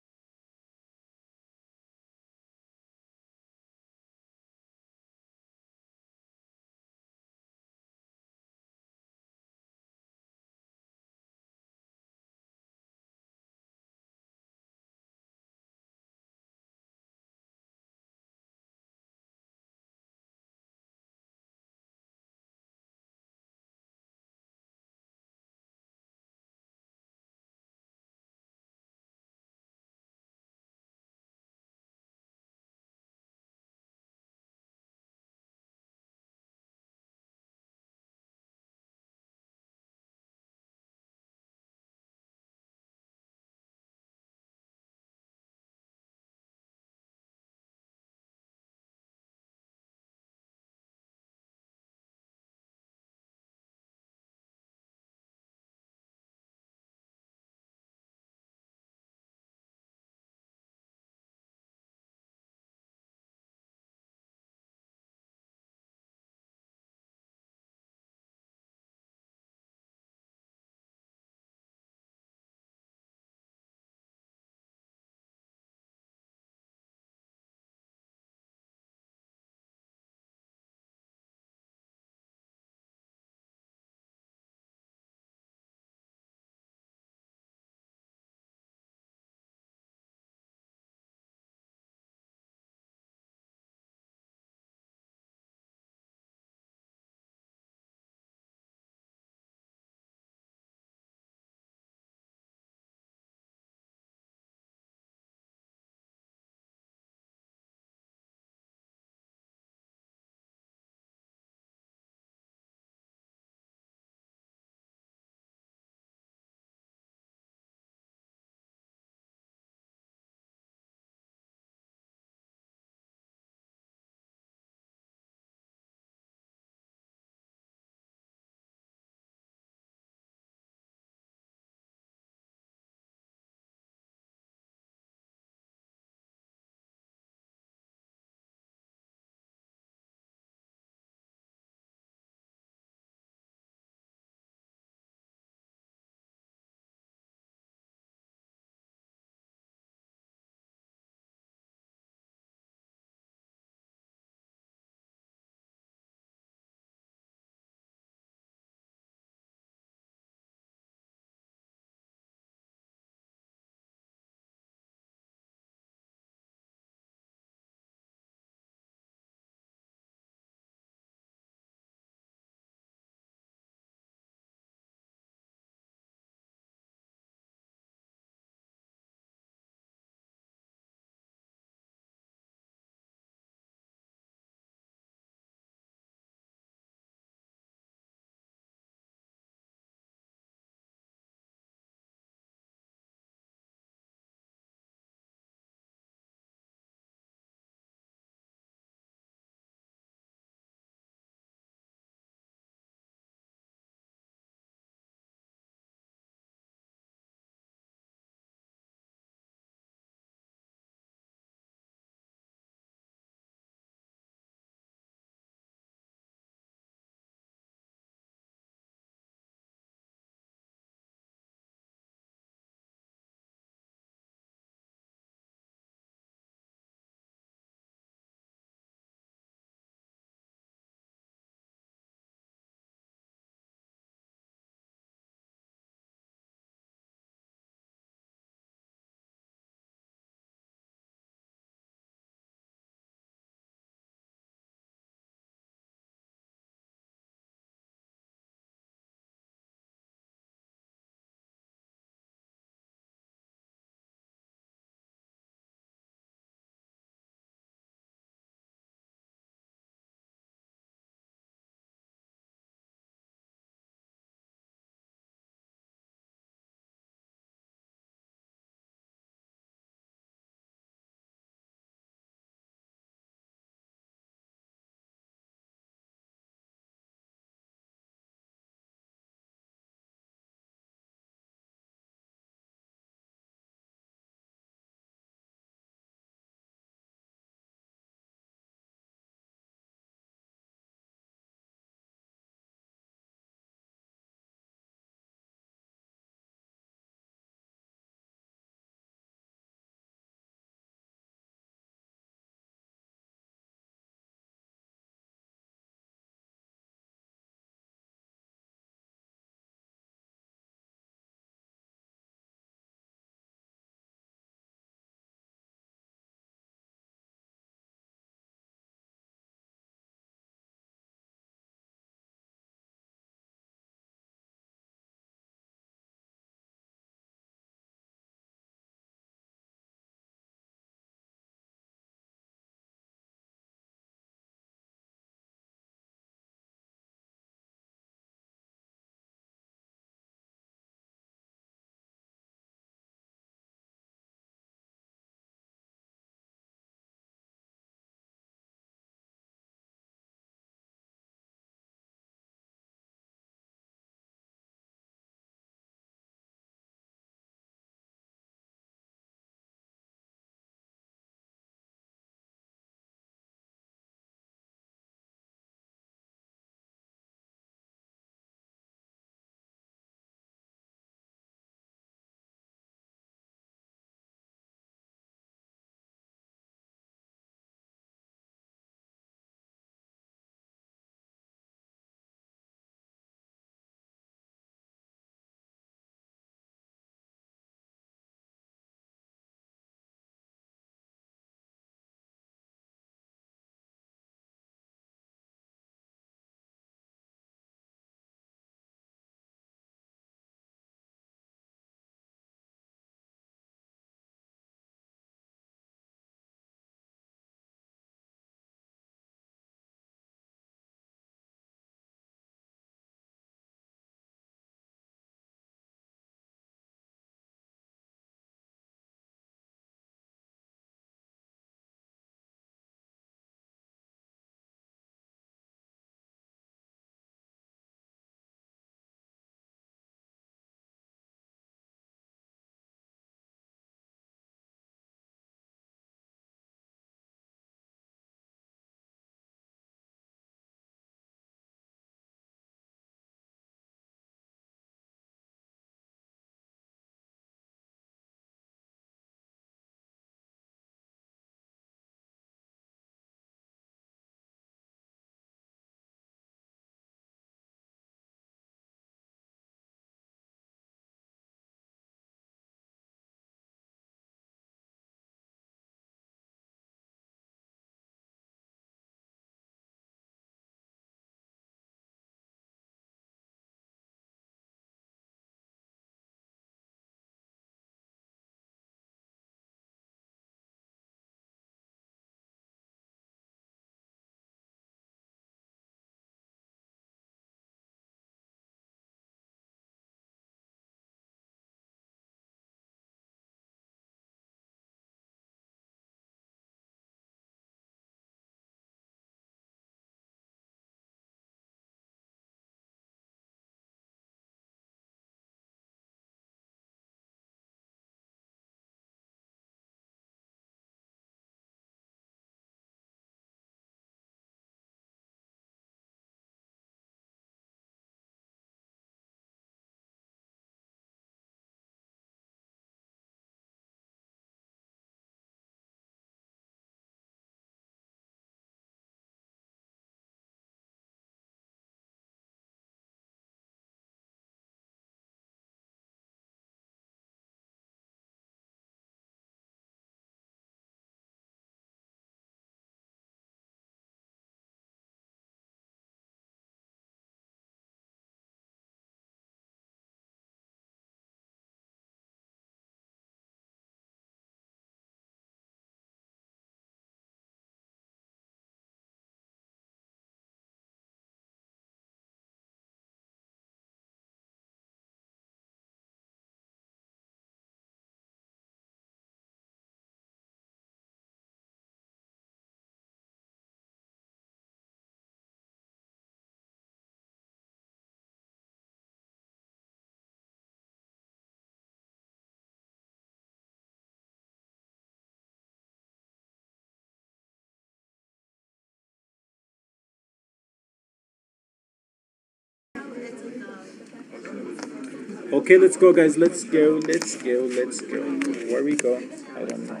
Okay, let's go, guys. Let's go. Where we go? I don't know.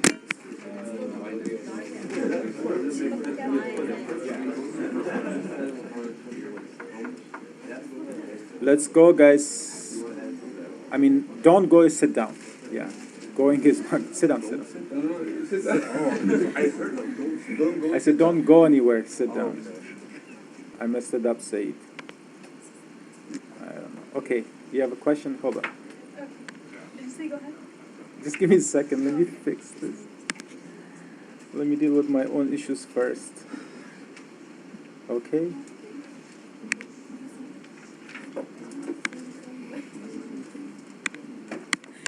Let's go, guys. I mean, don't go. Sit down. Yeah, going is sit down. Sit down. I said don't go anywhere. Sit down. I messed it up, Said. I don't know. Okay, you have a question? Hold on. Did you say go ahead? Just give me a second. Let me fix this. Let me deal with my own issues first. Okay.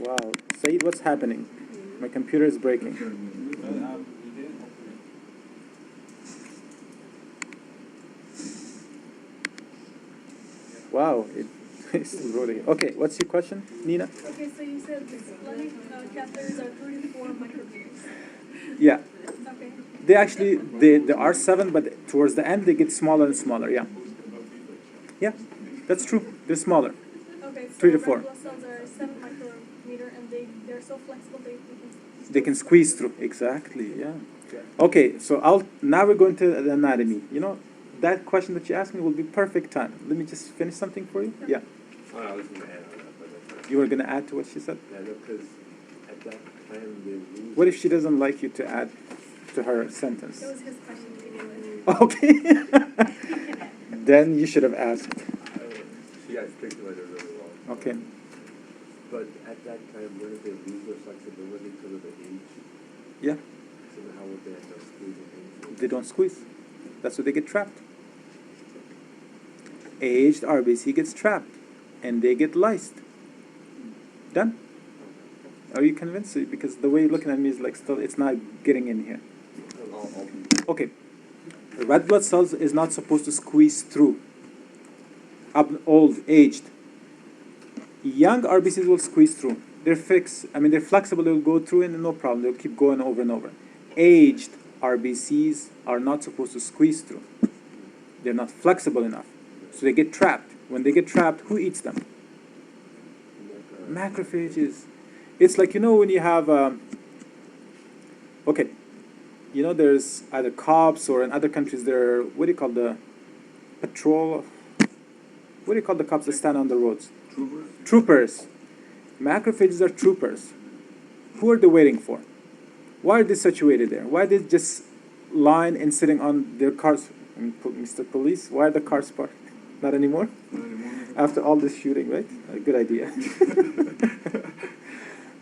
Wow. Said, what's happening? My computer is breaking. Wow. It's still rolling. Okay, what's your question, Nina? Okay, so you said the splenic catheters are 34 micrometers. Yeah. Okay. They actually, they are 7, but towards the end they get smaller and smaller, yeah. Yeah, that's true. They're smaller. Okay, so 3 to 4. red blood cells are 7 micrometer and they're so flexible They can squeeze through. Exactly, yeah. Okay, so now we're going to the anatomy. You know, that question that you asked me will be perfect time. Let me just finish something for you. Yeah. Oh, I was gonna add on that, but that's fine. You were going to add to what she said? Yeah, no, because at that time they lose. What if she doesn't like you to add to her sentence? It was his question to begin with. Okay. Then you should have asked. She articulated really well. Okay. But at that time, wouldn't they lose their flexibility because of the age? Yeah, So then how would they end up squeezing into? they don't squeeze. That's why they get trapped. Aged RBC gets trapped and they get lysed. Done? Are you convinced? Because the way you're looking at me is like still, it's not getting in here. Okay. Red blood cells is not supposed to squeeze through. Old, aged. Young RBCs will squeeze through. They're fixed. I mean, they're flexible. They'll go through and no problem. They'll keep going over and over. Aged RBCs are not supposed to squeeze through. They're not flexible enough. So they get trapped. When they get trapped, who eats them? Macrophages. It's like, you know, when you have, okay, you know, there's either cops or in other countries there, what do you call the patrol? What do you call the cops that stand on the roads? Troopers. Macrophages are troopers. Who are they waiting for? Why are they situated there? Why are they just lying and sitting on their cars? Mr. Police, why are the cars parked? Not anymore? After all this shooting, right? A good idea.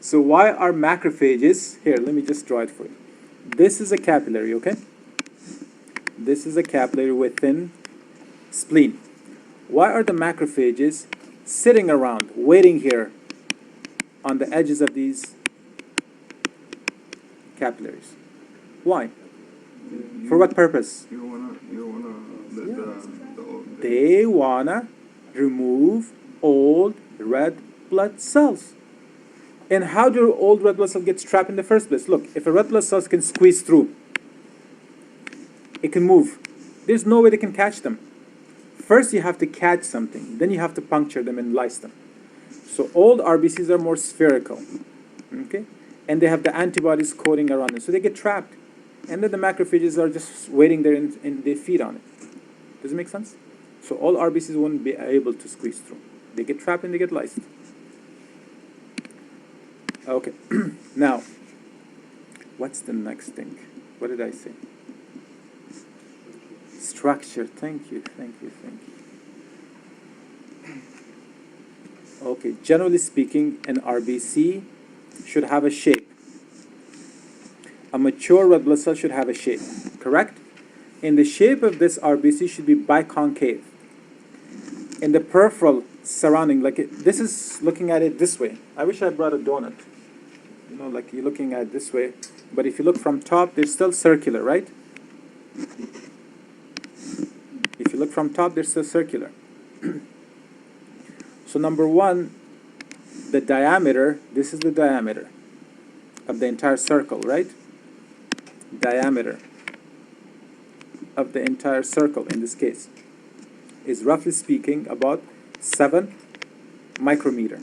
So why are macrophages, here, let me just draw it for you. This is a capillary, okay? This is a capillary within spleen. Why are the macrophages sitting around, waiting here on the edges of these capillaries? Why? For what purpose? You don't wanna let They wanna remove old red blood cells. And how do old red blood cells get trapped in the first place? Look, if a red blood cell can squeeze through, it can move. There's no way they can catch them. First you have to catch something, then you have to puncture them and lyse them. So old RBCs are more spherical, okay? And they have the antibodies coating around them, so they get trapped. And then the macrophages are just waiting there and they feed on it. Does it make sense? So all RBCs won't be able to squeeze through. They get trapped and they get lysed. Okay, now, what's the next thing? What did I say? Structure, thank you. Okay, generally speaking, an RBC should have a shape. A mature red blood cell should have a shape, correct? And the shape of this RBC should be biconcave. In the peripheral surrounding, like this is looking at it this way. I wish I brought a donut. You know, like you're looking at it this way. But if you look from top, they're still circular, right? If you look from top, they're still circular. So number one, the diameter, this is the diameter of the entire circle, right? Diameter of the entire circle in this case is roughly speaking about 7 micrometer.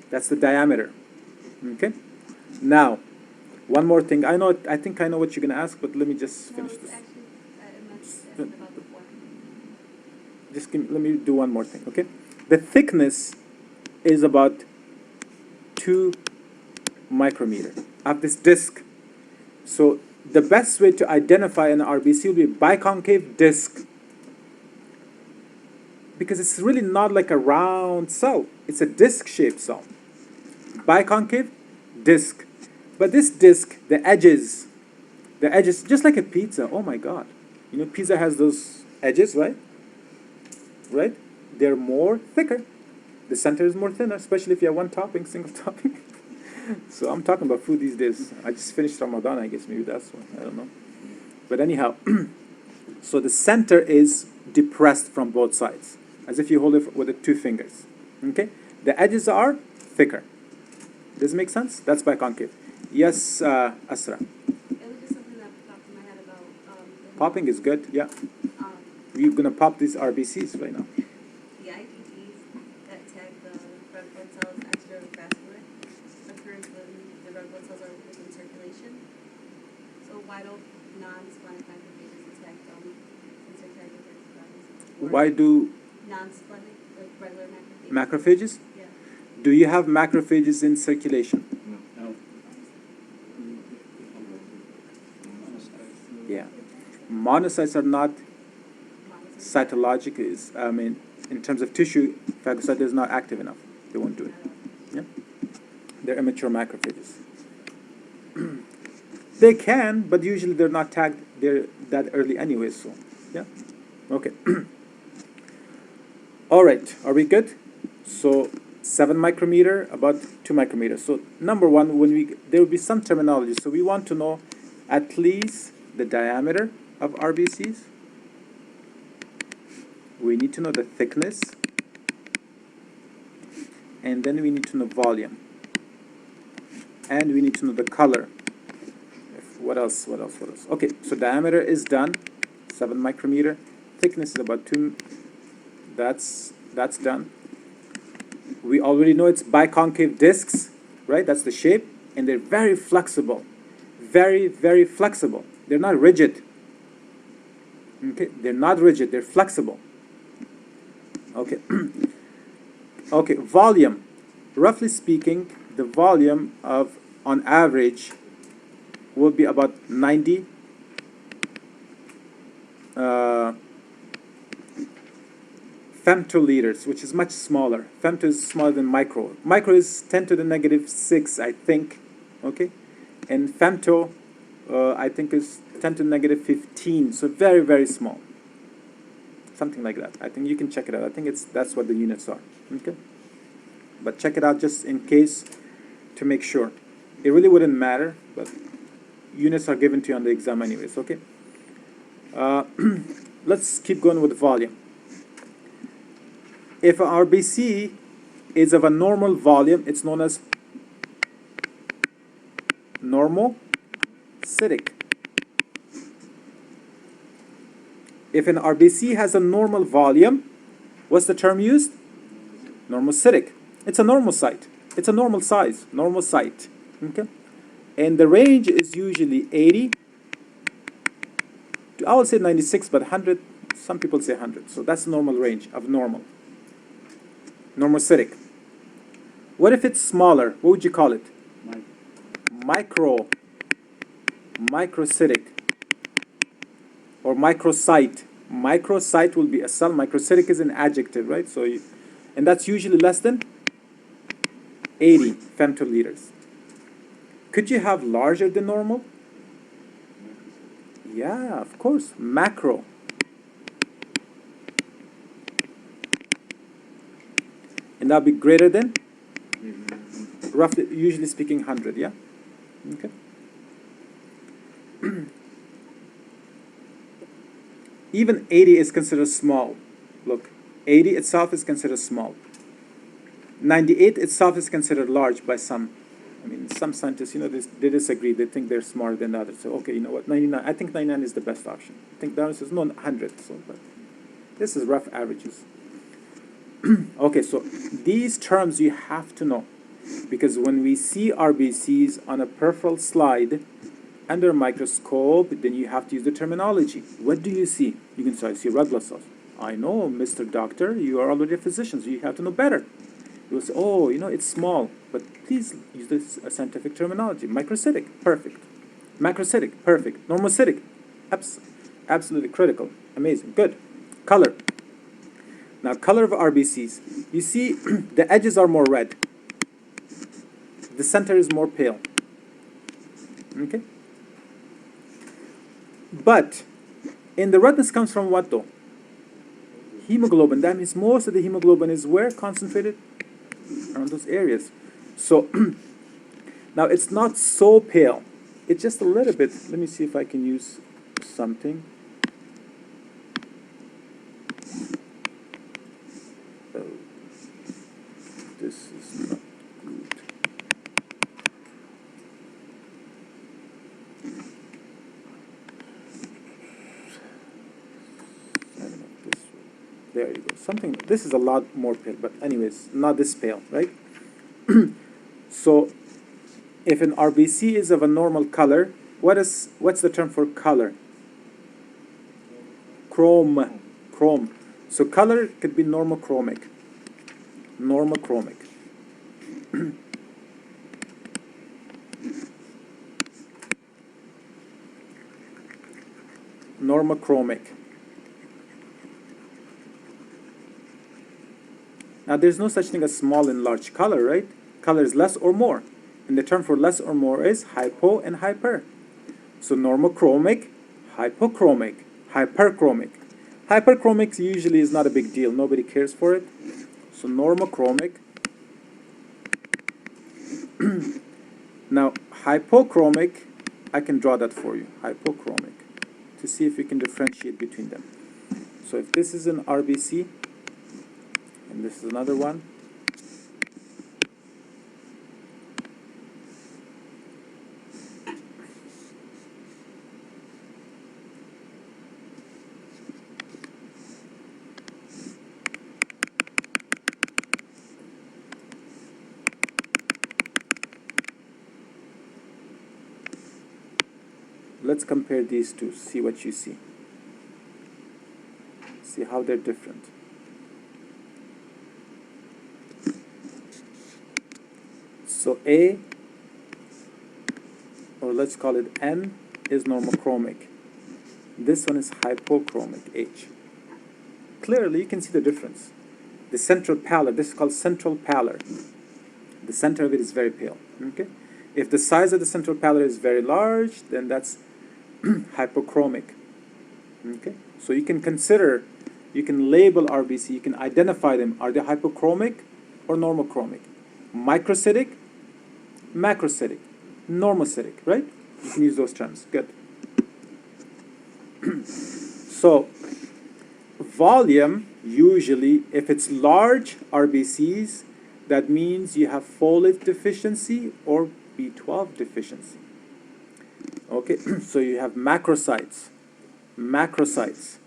That's the diameter. Okay? Now, one more thing. I think I know what you're going to ask, but let me just No, finish it's this. actually, I meant to ask about the form. Just let me do one more thing, okay? The thickness is about 2 micrometer of this disc. So the best way to identify an RBC will be biconcave disc, because it's really not like a round cell. It's a disc-shaped cell. Biconcave disc. But this disc, the edges, just like a pizza. Oh my God. You know, pizza has those edges, right? Right? They're more thicker. The center is more thinner, especially if you have one topping, single topping. So I'm talking about food these days. I just finished Ramadan, I guess maybe that's one. I don't know. But anyhow, so the center is depressed from both sides, as if you hold it with the 2 fingers. Okay? The edges are thicker. Does it make sense? That's biconcave. Yes, Asra. It was just something that popped in my head about, the Popping is good, yeah. Um, We're gonna pop these RBCs right now. the IgGs that tag the red blood cells extravascular occurs when the red blood cells are within circulation. So why don't non-splenic macrophages attack them since they're tagged with antibodies? Or Why do non-splenic, like regular macrophages? macrophages? Yeah. Do you have macrophages in circulation? No. Yeah. Monocytes are not Monocytes. cytologic, I mean, in terms of tissue, phagocyte is not active enough. They won't do it. Yeah? They're immature macrophages. They can, but usually they're not tagged they're that early anyway, so, yeah? Okay. All right, are we good? So 7 micrometer, about 2 micrometers. So number one, there will be some terminology. So we want to know at least the diameter of RBCs. We need to know the thickness. And then we need to know volume. And we need to know the color. What else? Okay, so diameter is done, 7 micrometer. Thickness is about 2. That's done. We already know it's biconcave discs, right? That's the shape. And they're very flexible. Very, very flexible. They're not rigid. Okay, they're not rigid, they're flexible. Okay. Okay, volume. Roughly speaking, the volume of, on average, will be about 90 femtoliters, which is much smaller. Femto is smaller than micro. Micro is 10 to the negative 6, I think. Okay? And femto, I think, is 10 to the negative 15. So very, very small. Something like that. I think you can check it out. I think that's what the units are. Okay? But check it out just in case to make sure. It really wouldn't matter, but units are given to you on the exam anyways, okay? Let's keep going with volume. If a RBC is of a normal volume, it's known as normocytic. If an RBC has a normal volume, what's the term used? Normocytic. It's a normal site. It's a normal size, normal site. Okay? And the range is usually 80 to, I would say 96, but 100, some people say 100. So that's the normal range of normal. Normocytic. What if it's smaller? What would you call it? Microcytic. Or microcyte. Microcyte will be a cell. Microcytic is an adjective, right? So, and that's usually less than 80 femtoliters. Could you have larger than normal? Yeah, of course. Macro. And that'll be greater than, roughly, usually speaking, 100, yeah? Okay. Even 80 is considered small. Look, 80 itself is considered small. 98 itself is considered large by some. I mean, some scientists, they disagree. They think they're smarter than others. So, okay, you know what, 99, I think 99 is the best option. I think that is, no, 100. So, but this is rough averages. Okay, so these terms you have to know. Because when we see RBCs on a peripheral slide under a microscope, then you have to use the terminology. What do you see? You can say, I see red blood cells. I know, Mr. Doctor, you are already a physician, so you have to know better. You will say, oh, it's small, but please use this scientific terminology. Microcytic, perfect. Macrocytic, perfect. Normocytic, absolutely critical. Amazing, good. Color. Now, color of RBCs. You see, the edges are more red. The center is more pale. Okay? But, in the redness comes from what though? Hemoglobin. That means most of the hemoglobin is where? Concentrated? Around those areas. So, now it's not so pale. It's just a little bit. Let me see if I can use something. Oh, this is not good. I don't know, this way. There you go. Something. This is a lot more pale, but anyways, not this pale, right? So, if an RBC is of a normal color, what's the term for color? Chrome. So color could be normochromic. Normochromic. Normochromic. Now there's no such thing as small and large color, right? Color is less or more. And the term for less or more is hypo and hyper. So normochromic, hypochromic, hyperchromic. Hyperchromic usually is not a big deal. Nobody cares for it. So normochromic. Now hypochromic, I can draw that for you. Hypochromic. To see if we can differentiate between them. So if this is an RBC, and this is another one, let's compare these two, see what you see. See how they're different. So A, or let's call it N, is normochromic. This one is hypochromic, H. Clearly, you can see the difference. The central pallor, this is called central pallor. The center of it is very pale. Okay? If the size of the central pallor is very large, then that's hypochromic. Okay? So you can consider, you can label RBC, you can identify them. Are they hypochromic or normochromic? Microcytic, macrocytic, normocytic, right? You can use those terms. Good. So, volume, usually, if it's large RBCs, that means you have folate deficiency or B12 deficiency. Okay, so you have macrocytes. Macrocytes.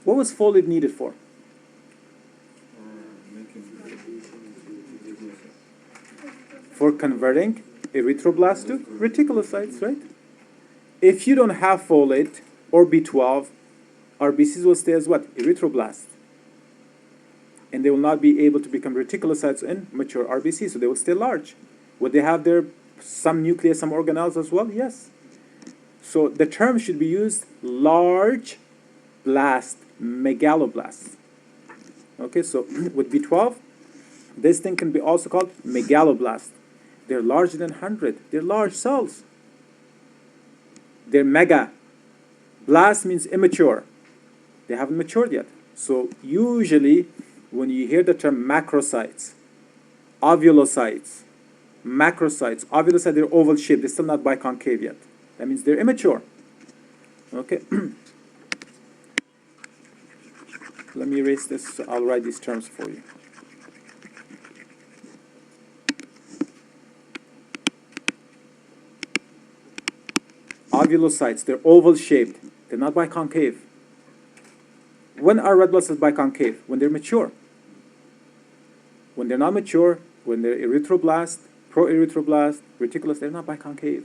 What was folate needed for? For converting erythroblasts to reticulocytes, right? If you don't have folate or B12, RBCs will stay as what? Erythroblasts. And they will not be able to become reticulocytes in mature RBCs, so they will stay large. Would they have some nucleus, some organelles as well? Yes. So the term should be used large blast, megaloblasts. Okay, so with B12, this thing can be also called megaloblast. They're larger than 100. They're large cells. They're mega. Blast means immature. They haven't matured yet. So usually, when you hear the term macrocytes, ovulocytes, macrocytes, ovulocytes, they're oval shaped. They're still not biconcave yet. That means they're immature. Okay. Let me erase this. So I'll write these terms for you. Ovulocytes, they're oval shaped. They're not biconcave. When are red blood cells biconcave? When they're mature. When they're not mature, When they're erythroblast, proerythroblast, reticulous, they're not biconcave.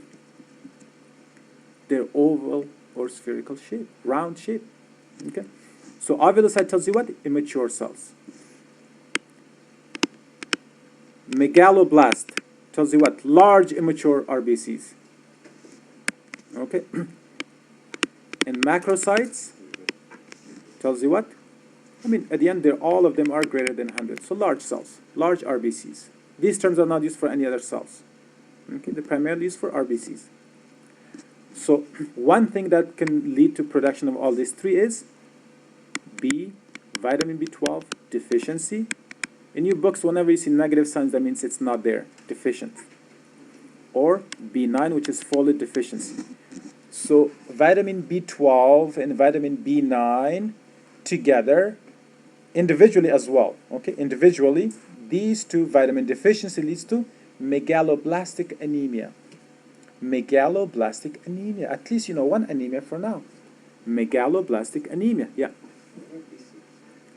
They're oval or spherical shape, round shape. Okay? So ovulocyte tells you what? Immature cells. Megaloblast tells you what? Large immature RBCs. Okay? And macrocytes tells you what? I mean, at the end, all of them are greater than 100. So large cells, large RBCs. These terms are not used for any other cells. Okay? They're primarily used for RBCs. So one thing that can lead to production of all these three is vitamin B12 deficiency. In your books, whenever you see negative signs, that means it's not there, deficient. Or B9, which is folate deficiency. So vitamin B12 and vitamin B9 together, individually as well, okay? Individually, these two vitamin deficiency leads to megaloblastic anemia. Megaloblastic anemia. At least you know one anemia for now. Megaloblastic anemia, yeah. What about B6?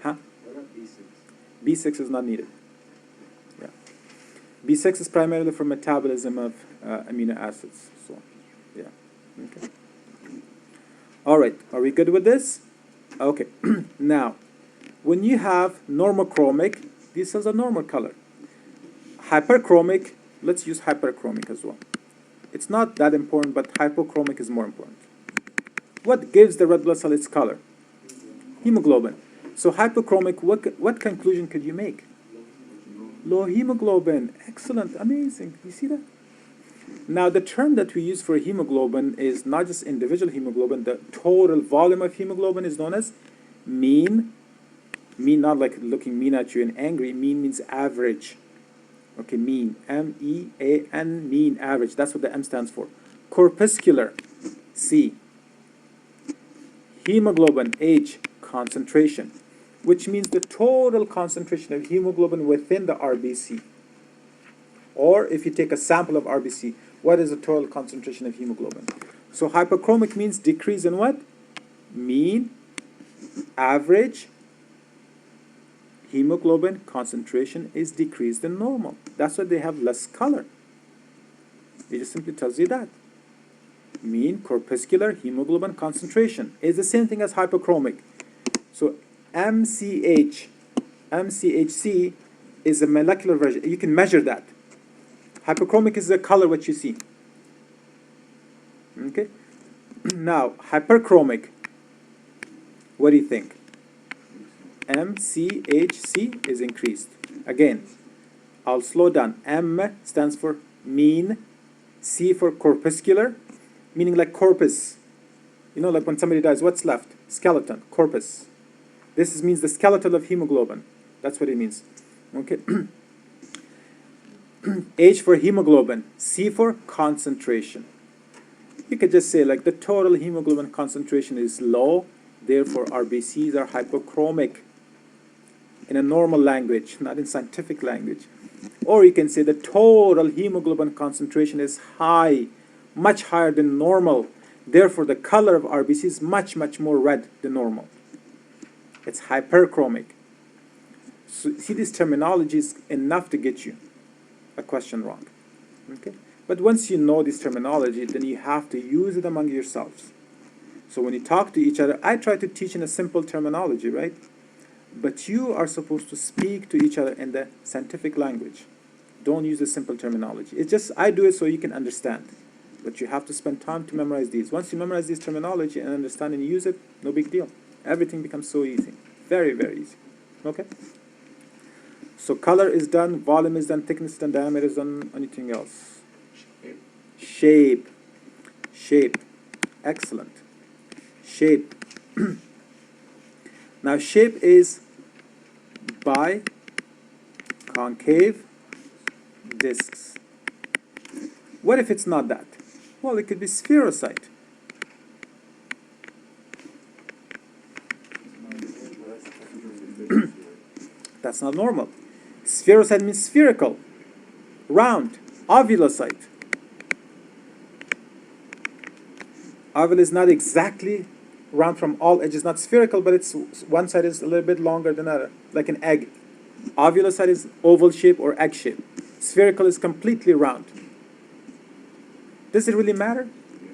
Huh? What about B6? B6 is not needed. Yeah. B6 is primarily for metabolism of amino acids. So, yeah. Okay. All right. Are we good with this? Okay. Now, when you have normochromic, these cells are normal color. Hyperchromic, let's use hyperchromic as well. It's not that important, but hypochromic is more important. What gives the red blood cell its color? Hemoglobin. So hypochromic, what conclusion could you make? Low hemoglobin. Excellent. Amazing. You see that? Now, the term that we use for hemoglobin is not just individual hemoglobin. The total volume of hemoglobin is known as mean. Mean, not like looking mean at you and angry. Mean means average. Okay, mean. M-E-A-N, mean, average. That's what the M stands for. Corpuscular, C. Hemoglobin, H, concentration, which means the total concentration of hemoglobin within the RBC. Or if you take a sample of RBC, what is the total concentration of hemoglobin? So hypochromic means decrease in what? Mean, average, hemoglobin concentration is decreased than normal. That's why they have less color. It just simply tells you that. Mean corpuscular hemoglobin concentration is the same thing as hypochromic. So MCH, MCHC is a molecular version. You can measure that. Hypochromic is the color what you see. Okay? Now, hyperchromic, what do you think? MCHC is increased. Again, I'll slow down. M stands for mean, C for corpuscular, meaning like corpus. You know, like when somebody dies, what's left? Skeleton, corpus. This means the skeleton of hemoglobin. That's what it means. Okay. H for hemoglobin, C for concentration. You could just say like the total hemoglobin concentration is low, therefore RBCs are hypochromic. In a normal language, not in scientific language. Or you can say the total hemoglobin concentration is high, much higher than normal. Therefore, the color of RBC is much, much more red than normal. It's hyperchromic. So, see, this terminology is enough to get you a question wrong. Okay? But once you know this terminology, then you have to use it among yourselves. So when you talk to each other, I try to teach in a simple terminology, right? But you are supposed to speak to each other in the scientific language. Don't use the simple terminology. It's just, I do it so you can understand. But you have to spend time to memorize these. Once you memorize this terminology and understand and use it, no big deal. Everything becomes so easy. Very, very easy. Okay? So color is done, volume is done, thickness is done, diameter is done, anything else? Shape. Shape. Excellent. Shape. Now shape is biconcave discs. What if it's not that? Well, it could be spherocyte. That's not normal. Spherocyte means spherical, round, ovulocyte. Ovule is not exactly round from all edges, not spherical, but it's one side is a little bit longer than the other, like an egg. Ovulocyte is oval shape or egg shape. Spherical is completely round. Does it really matter?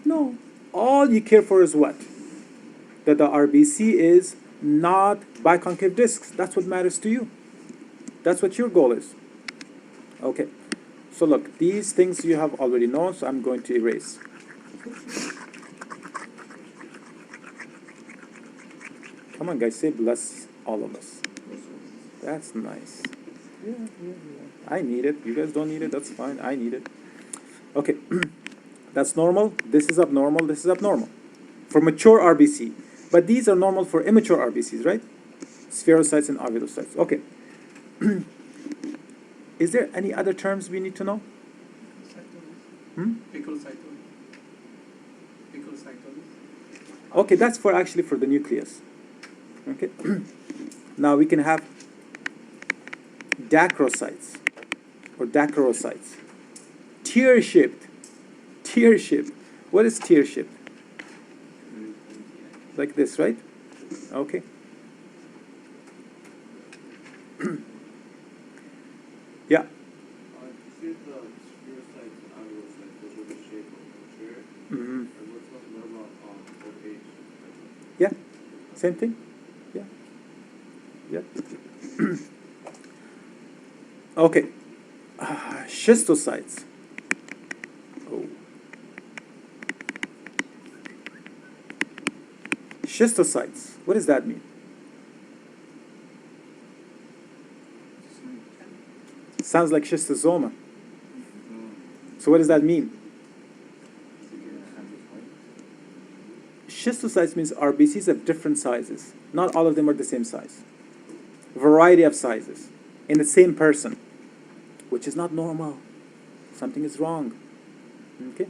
No. All you care for is what? That the RBC is not biconcave discs. That's what matters to you. That's what your goal is. Okay. So look, these things you have already known, so I'm going to erase. Come on, guys, say bless all of us. That's nice. Yeah. I need it. You guys don't need it, that's fine. I need it. Okay. That's normal. This is abnormal. This is abnormal. For mature RBC. But these are normal for immature RBCs, right? Spherocytes and ovulocytes. Okay. Is there any other terms we need to know? Okay, that's for actually for the nucleus. Okay. Now we can have dacrocytes or dacrocytes. Tear-shaped. Tear-shaped. What is tear-shaped? Like this, right? Okay. Yeah. You see the spherocytes and ovulocytes, those are the shape of the chair. Mm-hmm. And what about OH? Yeah. Same thing. Yeah. Yeah. Okay. Schistocytes. Oh. Schistocytes. What does that mean? Sounds like schistosoma. So what does that mean? Schistocytes means RBCs of different sizes. Not all of them are the same size. Variety of sizes in the same person, which is not normal. Something is wrong. Okay?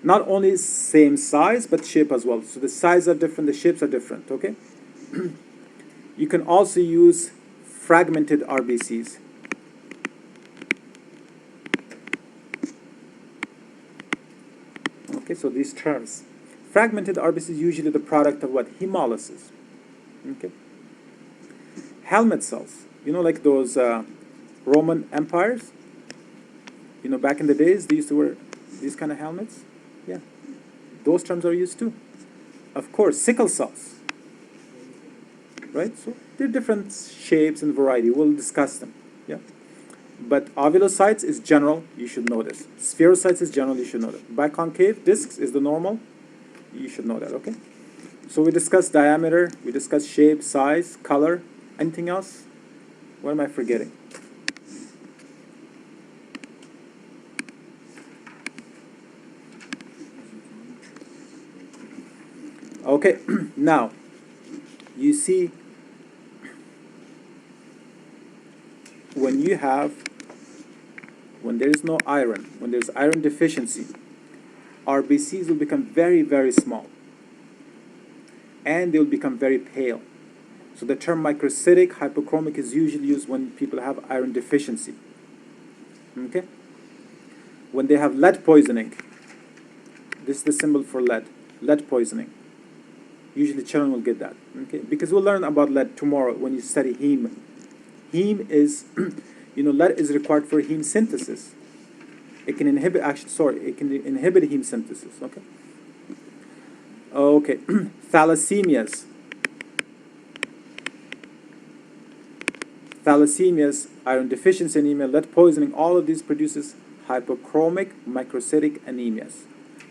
Not only same size, but shape as well. So the sizes are different, the shapes are different, okay? You can also use fragmented RBCs. Okay, so these terms. Fragmented RBC is usually the product of what? Hemolysis. Okay. Helmet cells. You know, like those Roman empires? You know, back in the days, they used to wear these kind of helmets. Yeah. Those terms are used too. Of course, sickle cells. Right? So they're different shapes and variety. We'll discuss them. Yeah. But ovulocytes is general, you should know this. Spherocytes is general, you should know that. Biconcave discs is the normal, you should know that, okay? So we discussed diameter, we discussed shape, size, color. Anything else? What am I forgetting? Okay, now, you see, when there is no iron, when there's iron deficiency, RBCs will become very, very small. And they will become very pale. So the term microcytic hypochromic is usually used when people have iron deficiency. Okay? When they have lead poisoning, this is the symbol for lead poisoning. Usually children will get that. Okay? Because we'll learn about lead tomorrow when you study heme. Heme is, you know, lead is required for heme synthesis. It can inhibit, it can inhibit heme synthesis, okay? Okay, thalassemias. Thalassemias, iron deficiency anemia, lead poisoning, all of these produces hypochromic microcytic anemias.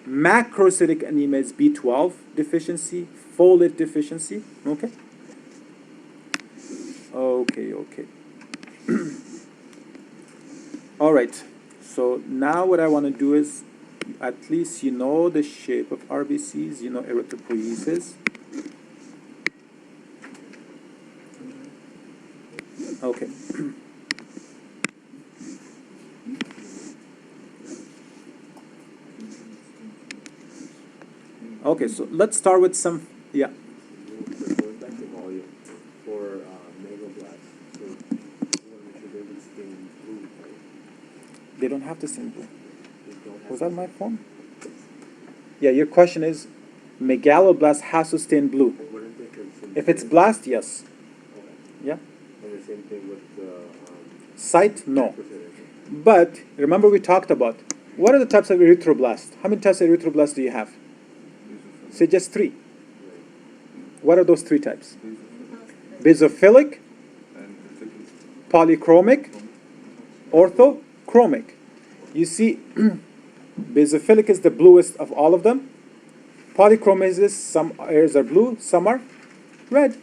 Macrocytic anemia is B12 deficiency, folate deficiency, okay? Okay. All right, so now what I want to do is, at least you know the shape of RBCs, you know erythropoiesis. Okay. Okay, so let's start with some, yeah. Going back to volume for megaloblasts, so you want to make sure they would stain blue, right? They don't have to sing blue. They don't have Was that my phone? Yeah, your question is, megaloblast has to stain blue. Wouldn't they consider If it's blast, yes. Yeah? And the same thing with the Site? No. percentage. But remember we talked about what are the types of erythroblast? How many types of erythroblast do you have? Say just three. What are those three types? Basophilic, polychromic, orthochromic. You see, basophilic is the bluest of all of them. Polychromic is some areas are blue, some are red.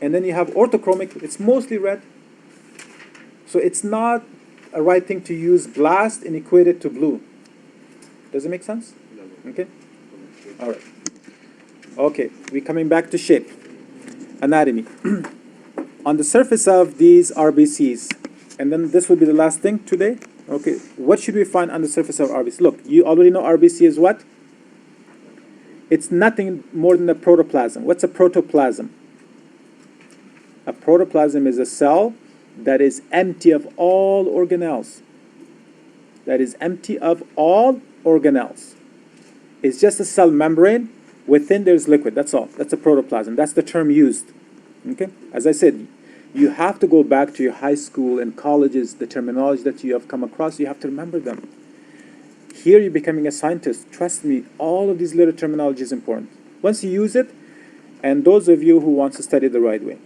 And then you have orthochromic, it's mostly red. So it's not a right thing to use blast and equate it to blue. Does it make sense? Okay? All right. Okay, we're coming back to shape. Anatomy. On the surface of these RBCs, and then this will be the last thing today. Okay, what should we find on the surface of RBC? Look, you already know RBC is what? It's nothing more than a protoplasm. What's a protoplasm? A protoplasm is a cell that is empty of all organelles. That is empty of all organelles. It's just a cell membrane. Within there's liquid. That's all. That's a protoplasm. That's the term used. Okay? As I said, you have to go back to your high school and colleges, the terminology that you have come across, you have to remember them. Here you're becoming a scientist. Trust me, all of these little terminology is important. Once you use it, and those of you who want to study the right way,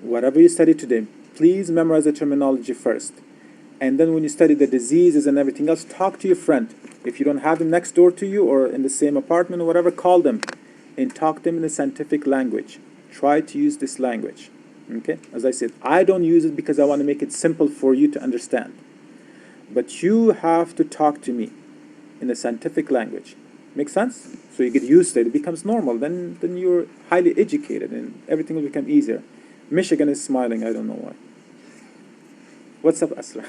whatever you study today, please memorize the terminology first. And then when you study the diseases and everything else, talk to your friend. If you don't have them next door to you or in the same apartment or whatever, call them and talk to them in a scientific language. Try to use this language. Okay? As I said, I don't use it because I want to make it simple for you to understand. But you have to talk to me in a scientific language. Make sense? So you get used to it. It becomes normal. Then you're highly educated and everything will become easier. Michigan is smiling. I don't know why. What's up, Asra?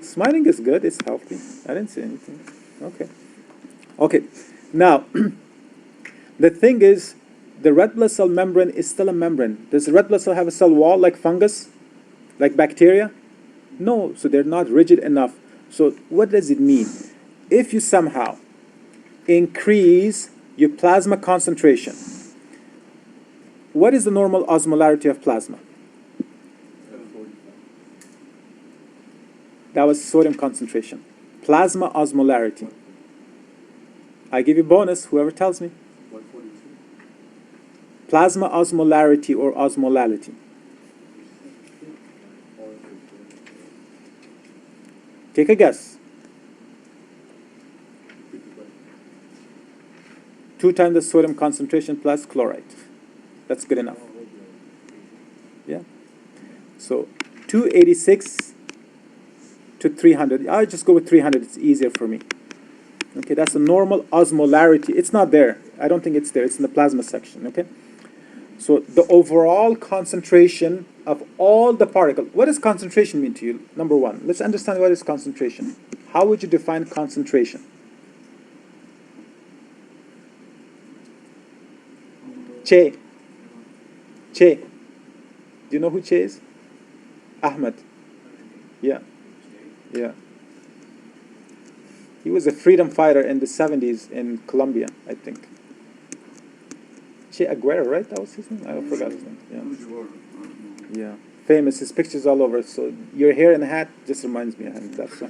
Smiling is good. It's healthy. I didn't say anything. Okay. Okay. Now, the thing is, the red blood cell membrane is still a membrane. Does the red blood cell have a cell wall like fungus? Like bacteria? No. So they're not rigid enough. So what does it mean? If you somehow increase your plasma concentration, what is the normal osmolarity of plasma? That was sodium concentration. Plasma osmolarity. I give you bonus, whoever tells me. Plasma osmolarity or osmolality. Take a guess. 2 times the sodium concentration plus chloride. That's good enough. Yeah. So 286 to 300. I'll just go with 300. It's easier for me. Okay, that's the normal osmolarity. It's not there. I don't think it's there. It's in the plasma section. Okay. So the overall concentration of all the particles. What does concentration mean to you? Number one, let's understand what is concentration. How would you define concentration? Che. Che. Do you know who Che is? Ahmed. Yeah. Yeah. He was a freedom fighter in the 70s in Colombia, I think. Che Aguero, right? That was his name? I forgot his name. Yeah. Yeah. Famous. His picture's all over. So your hair and hat just reminds me of him. That's why.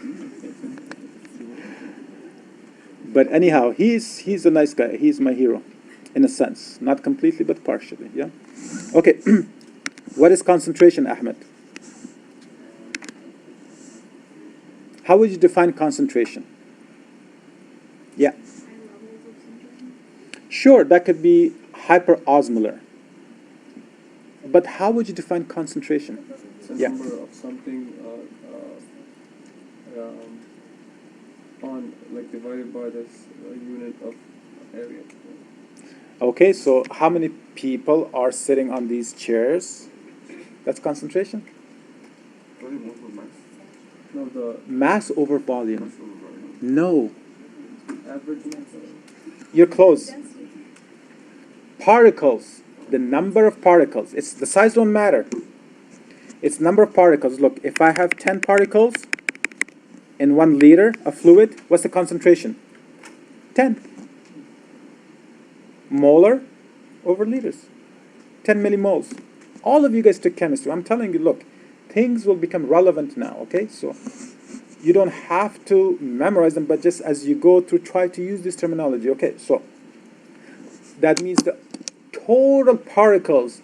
But anyhow, he's a nice guy. He's my hero, in a sense. Not completely, but partially. Yeah. Okay. What is concentration, Ahmed? How would you define concentration? Yeah. Sure, that could be hyperosmolar. But how would you define concentration? It's a Yeah. number of something on, like, divided by this unit of area. Okay, so how many people are sitting on these chairs? That's concentration? No, the Mass over volume. No. average mass. You're close. Density. Particles. The number of particles. It's the size don't matter. It's number of particles. Look, if I have 10 particles in 1 liter of fluid, what's the concentration? 10. Molar over liters. 10 millimoles. All of you guys took chemistry. I'm telling you, look, things will become relevant now, okay? So you don't have to memorize them, but just as you go through, try to use this terminology, okay? So that means the total particles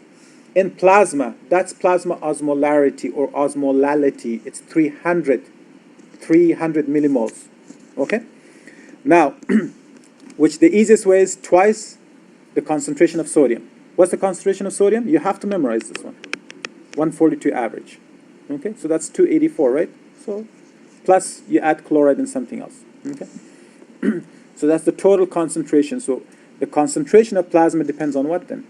in plasma, that's plasma osmolarity or osmolality. It's 300 millimoles, okay? Now, which the easiest way is twice the concentration of sodium. What's the concentration of sodium? You have to memorize this one. 142 average. Okay, so that's 284, right? So plus you add chloride and something else. Okay, so that's the total concentration. So the concentration of plasma depends on what then?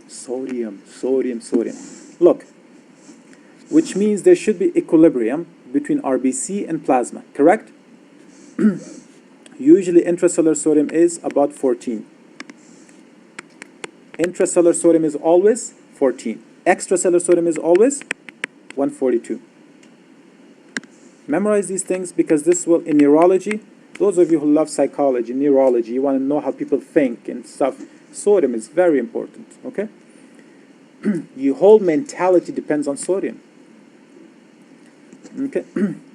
Sodium, sodium, sodium. Look, which means there should be equilibrium between RBC and plasma, correct? Usually intracellular sodium is about 14. Intracellular sodium is always 14. Extracellular sodium is always 142. Memorize these things because this will, in neurology, those of you who love psychology, neurology, you want to know how people think and stuff, sodium is very important, okay? Your whole mentality depends on sodium. Okay?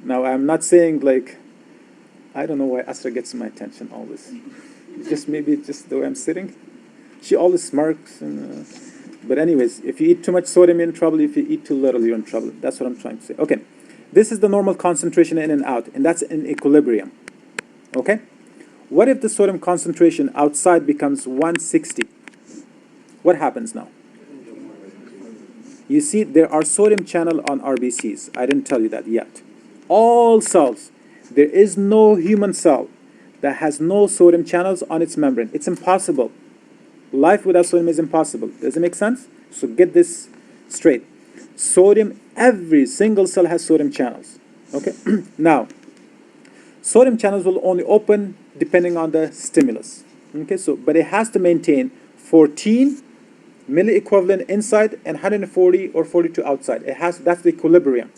Now, I'm not saying like, I don't know why Asra gets my attention always. Just maybe just the way I'm sitting. She always smirks. And, but anyways, if you eat too much sodium, you're in trouble. If you eat too little, you're in trouble. That's what I'm trying to say. Okay. This is the normal concentration in and out, and that's in equilibrium. Okay? What if the sodium concentration outside becomes 160? What happens now? You see, there are sodium channel on RBCs. I didn't tell you that yet. All cells. There is no human cell that has no sodium channels on its membrane. It's impossible. Life without sodium is impossible. Does it make sense? So get this straight. Sodium, every single cell has sodium channels. Okay? Now, sodium channels will only open depending on the stimulus. Okay, so but it has to maintain 14 milliequivalent inside and 140 or 42 outside. It has, that's the equilibrium.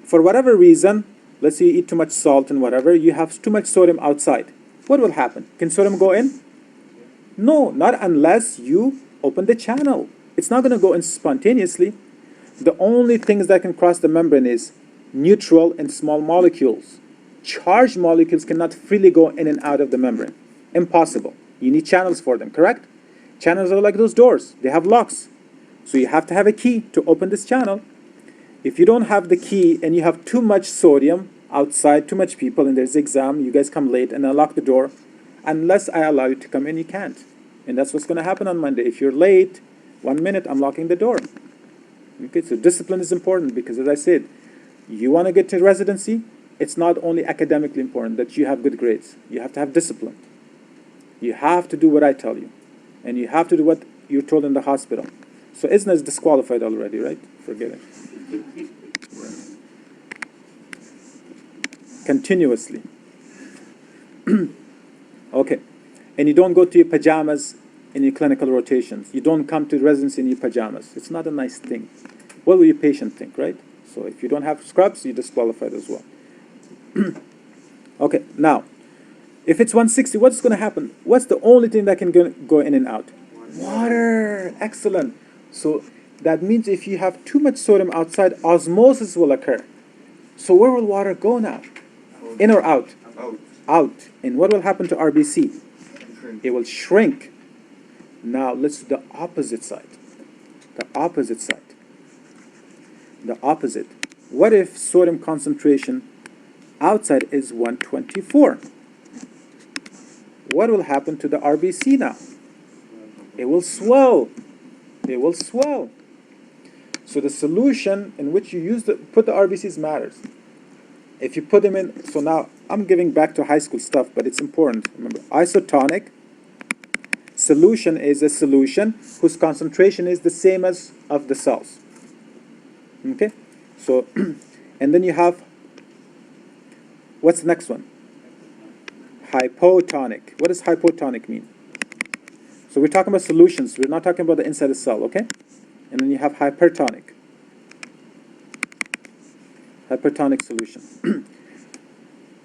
For whatever reason, let's say you eat too much salt and whatever, you have too much sodium outside. What will happen? Can sodium go in? No, not unless you open the channel. It's not going to go in spontaneously. The only things that can cross the membrane is neutral and small molecules. Charged molecules cannot freely go in and out of the membrane. Impossible. You need channels for them, correct? Channels are like those doors. They have locks. So you have to have a key to open this channel. If you don't have the key and you have too much sodium outside, too much people, and there's exam, you guys come late and unlock the door. Unless I allow you to come in, you can't. And that's what's going to happen on Monday. If you're late, 1 minute, I'm locking the door. Okay, so discipline is important because, as I said, you want to get to residency, it's not only academically important that you have good grades. You have to have discipline. You have to do what I tell you. And you have to do what you're told in the hospital. So Isna is disqualified already, right? Forget it. Continuously. Okay. And you don't go to your pajamas in your clinical rotations. You don't come to residency in your pajamas. It's not a nice thing. What will your patient think, right? So if you don't have scrubs, you're disqualified as well. Okay, now, if it's 160, what's going to happen? What's the only thing that can go in and out? Water. Excellent. So that means if you have too much sodium outside, osmosis will occur. So where will water go now? In or out? Out. Out. And what will happen to RBC? Shrink. It will shrink. Now let's do the opposite side. The opposite side. The opposite. What if sodium concentration outside is 124? What will happen to the RBC now? It will swell. It will swell. So the solution in which you put the RBCs matters. If you put them in, so now I'm giving back to high school stuff, but it's important. Remember, isotonic solution is a solution whose concentration is the same as of the cells. Okay? So, and then you have, what's the next one? Hypotonic. What does hypotonic mean? So we're talking about solutions. We're not talking about the inside of the cell, okay? And then you have hypertonic. Hypertonic solution.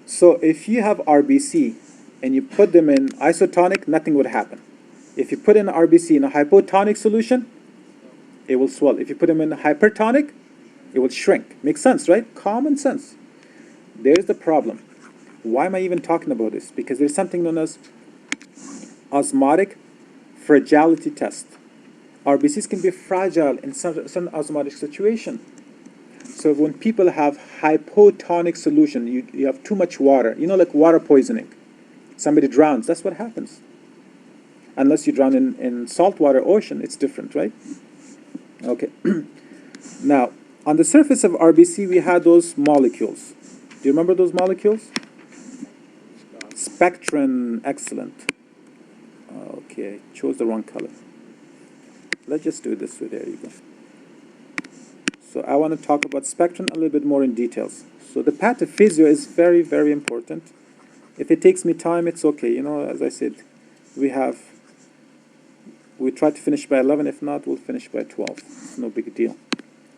So if you have RBC and you put them in isotonic, nothing would happen. If you put in RBC in a hypotonic solution, it will swell. If you put them in hypertonic, it will shrink. Makes sense, right? Common sense. There's the problem. Why am I even talking about this? Because there's something known as osmotic fragility test. RBCs can be fragile in certain osmotic situation. So when people have hypotonic solution, you have too much water. You know, like water poisoning. Somebody drowns. That's what happens. Unless you drown in saltwater ocean, it's different, right? Okay. Now, on the surface of RBC, we had those molecules. Do you remember those molecules? Spectrin, excellent. Okay, chose the wrong color. Let's just do it this way. There you go. So I want to talk about spectrin a little bit more in details. So the pathophysio is very, very important. If it takes me time, it's okay. You know, as I said, we try to finish by 11. If not, we'll finish by 12. It's no big deal.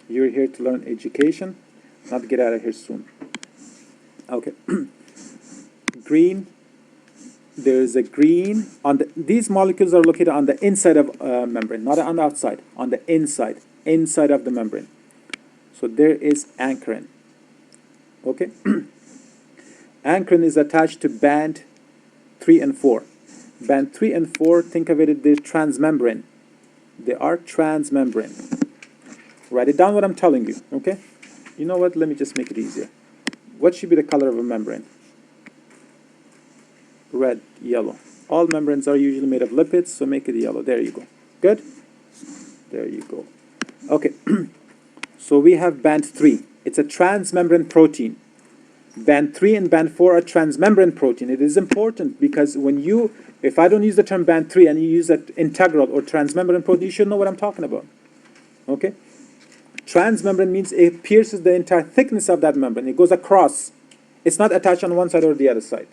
You're here to learn education, not get out of here soon. Okay. Green. There's a green on these molecules are located on the inside of membrane, not on the outside, on the inside of the membrane. So there is ankyrin. Okay. Ankyrin is attached to band 3 and 4. Band 3 and 4, think of it, they're transmembrane. They are transmembrane. Write it down what I'm telling you, okay? You know what? Let me just make it easier. What should be the color of a membrane? Red, yellow. All membranes are usually made of lipids, so make it yellow. There you go. Good? There you go. Okay. So we have band 3. It's a transmembrane protein. Band 3 and band 4 are transmembrane protein. It is important because if I don't use the term band 3 and you use that integral or transmembrane protein, you should know what I'm talking about. Okay? Transmembrane means it pierces the entire thickness of that membrane. It goes across. It's not attached on one side or the other side.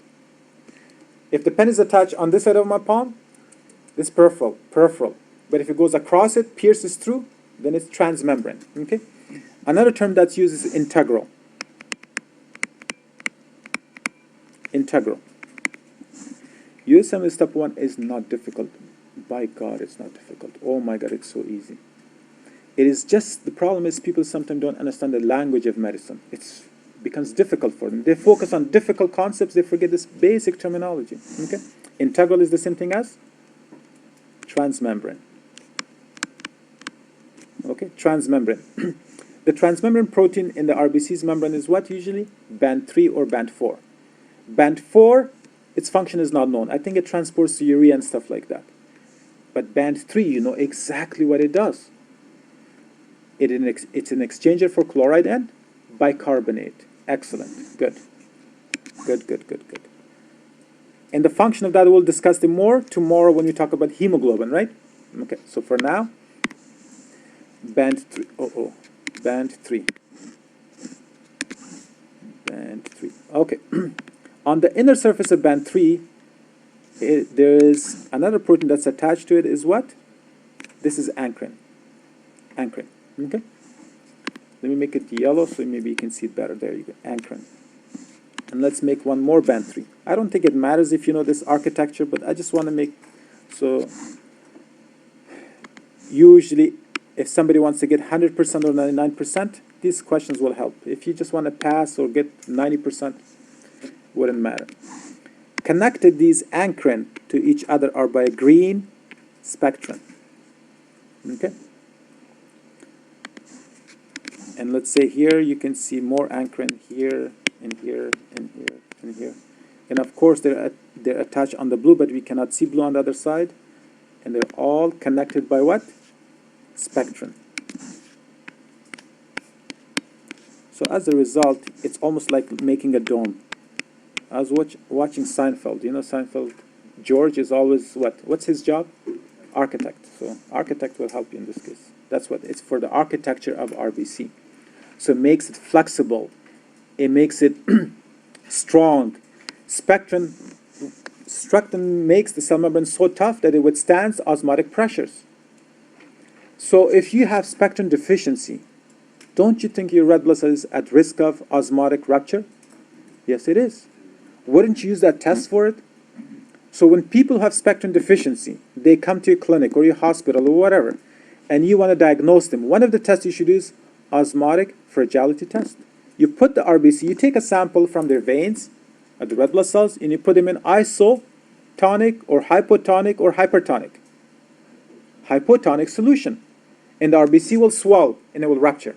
If the pen is attached on this side of my palm, it's peripheral. But if it goes across it, pierces through, then it's transmembrane. Okay? Another term that's used is integral. Integral. USM step 1 is not difficult. By God, it's not difficult. Oh my God, it's so easy. It is just, the problem is people sometimes don't understand the language of medicine. It becomes difficult for them. They focus on difficult concepts, they forget this basic terminology. Okay? Integral is the same thing as transmembrane. Okay? Transmembrane. The transmembrane protein in the RBC's membrane is what usually? Band 3 or band 4. Band 4, its function is not known. I think it transports urea and stuff like that. But band 3, you know exactly what it does. It's an exchanger for chloride and bicarbonate. Excellent. Good. And the function of that we'll discuss it more tomorrow when we talk about hemoglobin, right? Okay, so for now, band 3. Band 3. Band 3. Okay. On the inner surface of band 3, there is another protein that's attached to it is what? This is ankyrin. Ankyrin. Okay? Let me make it yellow so maybe you can see it better. There you go. Ankyrin. And let's make one more band 3. I don't think it matters if you know this architecture, but I just want to make so usually if somebody wants to get 100% or 99%, these questions will help. If you just want to pass or get 90%, wouldn't matter. Connected, these ankyrin to each other are by a green spectrum. Okay? And let's say here you can see more ankyrin here and here and here and here. And of course they're attached on the blue, but we cannot see blue on the other side. And they're all connected by what? Spectrum. So as a result, it's almost like making a dome. I was watching Seinfeld. You know Seinfeld? George is always what? What's his job? Architect. So architect will help you in this case. That's what it's for, the architecture of RBC. So it makes it flexible. It makes it strong. Spectrum makes the cell membrane so tough that it withstands osmotic pressures. So if you have spectrum deficiency, don't you think your red blood cell is at risk of osmotic rupture? Yes, it is. Wouldn't you use that test for it? So when people have spectrum deficiency, they come to your clinic or your hospital or whatever, and you want to diagnose them, one of the tests you should do is osmotic fragility test. You put the RBC, you take a sample from their veins, the red blood cells, and you put them in isotonic or hypotonic or hypertonic. Hypotonic solution. And the RBC will swell and it will rupture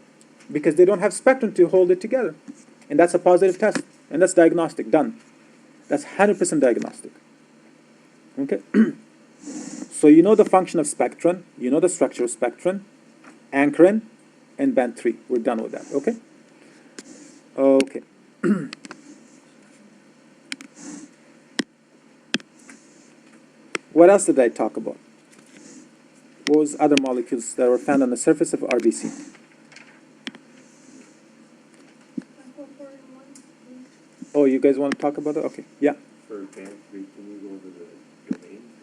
because they don't have spectrum to hold it together. And that's a positive test. And that's diagnostic, done. That's 100% diagnostic. Okay? So you know the function of spectrum, you know the structure of spectrum, anchorin, and band 3. We're done with that, okay? Okay. What else did I talk about? What was other molecules that were found on the surface of RBC? Oh, you guys want to talk about it? Okay, yeah. For band 3, can you go over the domains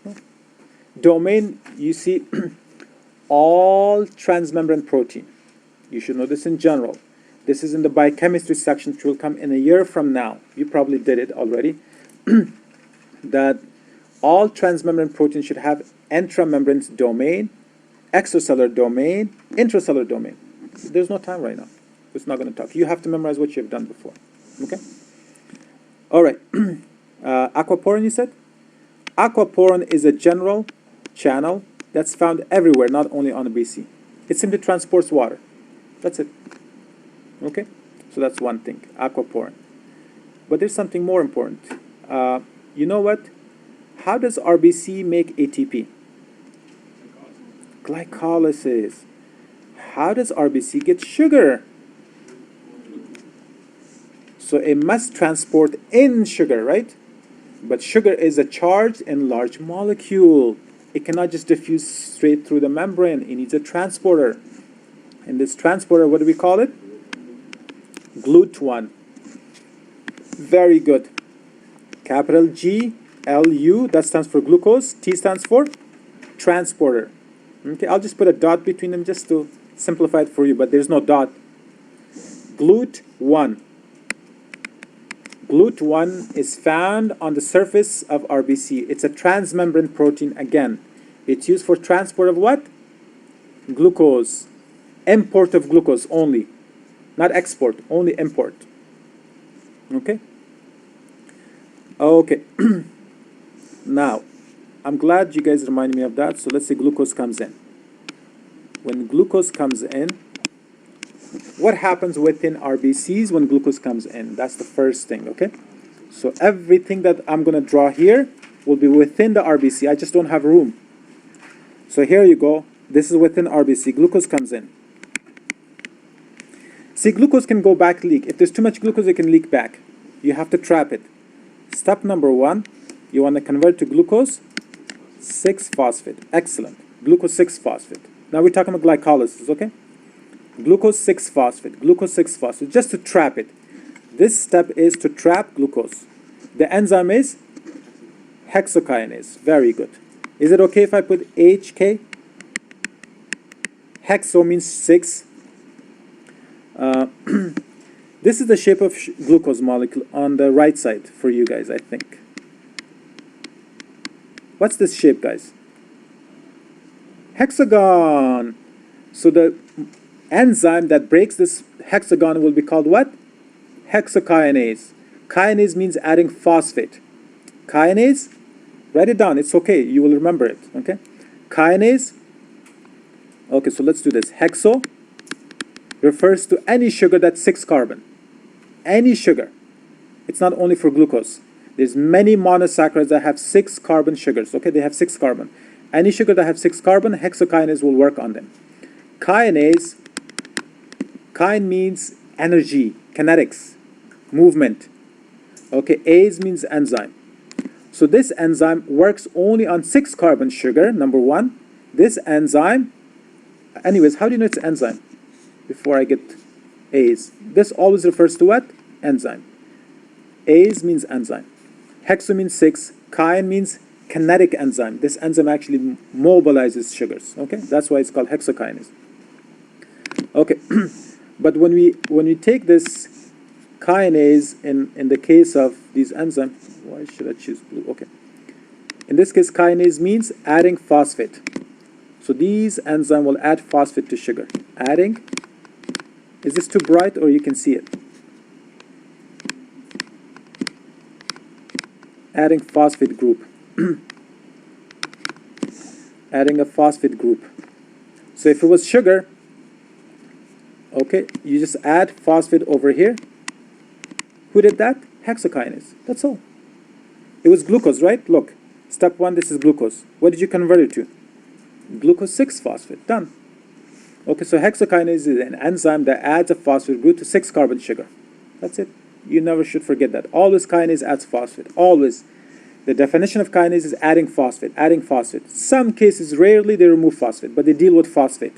or not? Domain, you see, all transmembrane protein. You should know this in general. This is in the biochemistry section, which will come in a year from now. You probably did it already. That all transmembrane proteins should have intramembrane domain, extracellular domain, intracellular domain. There's no time right now. It's not going to talk. You have to memorize what you have done before. Okay? All right. Aquaporin, you said? Aquaporin is a general channel that's found everywhere, not only on the BC. It simply transports water. That's it. Okay? So that's one thing, aquaporin. But there's something more important. You know what? How does RBC make ATP? Glycolysis. How does RBC get sugar? So it must transport in sugar, right? But sugar is a charged and large molecule. It cannot just diffuse straight through the membrane. It needs a transporter. And this transporter, what do we call it? GLUT1. Very good. Capital G, L, U, that stands for glucose. T stands for transporter. Okay, I'll just put a dot between them just to simplify it for you, but there's no dot. GLUT1. GLUT1 is found on the surface of RBC. It's a transmembrane protein again. It's used for transport of what? Glucose. Import of glucose only. Not export, only import. Okay? Okay. Now, I'm glad you guys reminded me of that. So let's say glucose comes in. When glucose comes in, what happens within RBCs when glucose comes in? That's the first thing, okay? So everything that I'm going to draw here will be within the RBC. I just don't have room. So here you go. This is within RBC. Glucose comes in. See, glucose can go back leak. If there's too much glucose, it can leak back. You have to trap it. Step number 1, you want to convert to glucose 6-phosphate. Excellent. Glucose 6-phosphate. Now we're talking about glycolysis, okay? Glucose 6-phosphate. Glucose 6-phosphate. Just to trap it. This step is to trap glucose. The enzyme is hexokinase. Very good. Is it okay if I put HK? Hexo means 6. This is the shape of glucose molecule on the right side for you guys, I think. What's this shape, guys? Hexagon. So the enzyme that breaks this hexagon will be called what? Hexokinase. Kinase means adding phosphate. Kinase, write it down. It's okay. You will remember it. Okay? Kinase. Okay, so let's do this. Hexo refers to any sugar that's 6 carbon. Any sugar. It's not only for glucose. There's many monosaccharides that have 6 carbon sugars. Okay, they have 6 carbon. Any sugar that have 6 carbon, hexokinase will work on them. Kinase, kin means energy, kinetics, movement. Okay, ase means enzyme. So this enzyme works only on 6 carbon sugar, number 1. This enzyme, anyways, how do you know it's enzyme? Before I get ase. This always refers to what? Enzyme. Ase means enzyme. Hexo means 6. Kin means kinetic enzyme. This enzyme actually mobilizes sugars. Okay, that's why it's called hexokinase. Okay, but when we take this kinase, in the case of these enzymes, why should I choose blue? Okay. In this case, kinase means adding phosphate. So these enzymes will add phosphate to sugar. Adding, is this too bright or you can see it? Adding phosphate group. Adding a phosphate group. So if it was sugar, okay, you just add phosphate over here. Who did that? Hexokinase. That's all. It was glucose, right? Look, step 1, this is glucose. What did you convert it to? Glucose 6-phosphate. Done. Okay, so hexokinase is an enzyme that adds a phosphate group to 6-carbon sugar. That's it. You never should forget that. Always kinase adds phosphate. Always. The definition of kinase is adding phosphate, adding phosphate. Some cases, rarely, they remove phosphate, but they deal with phosphate.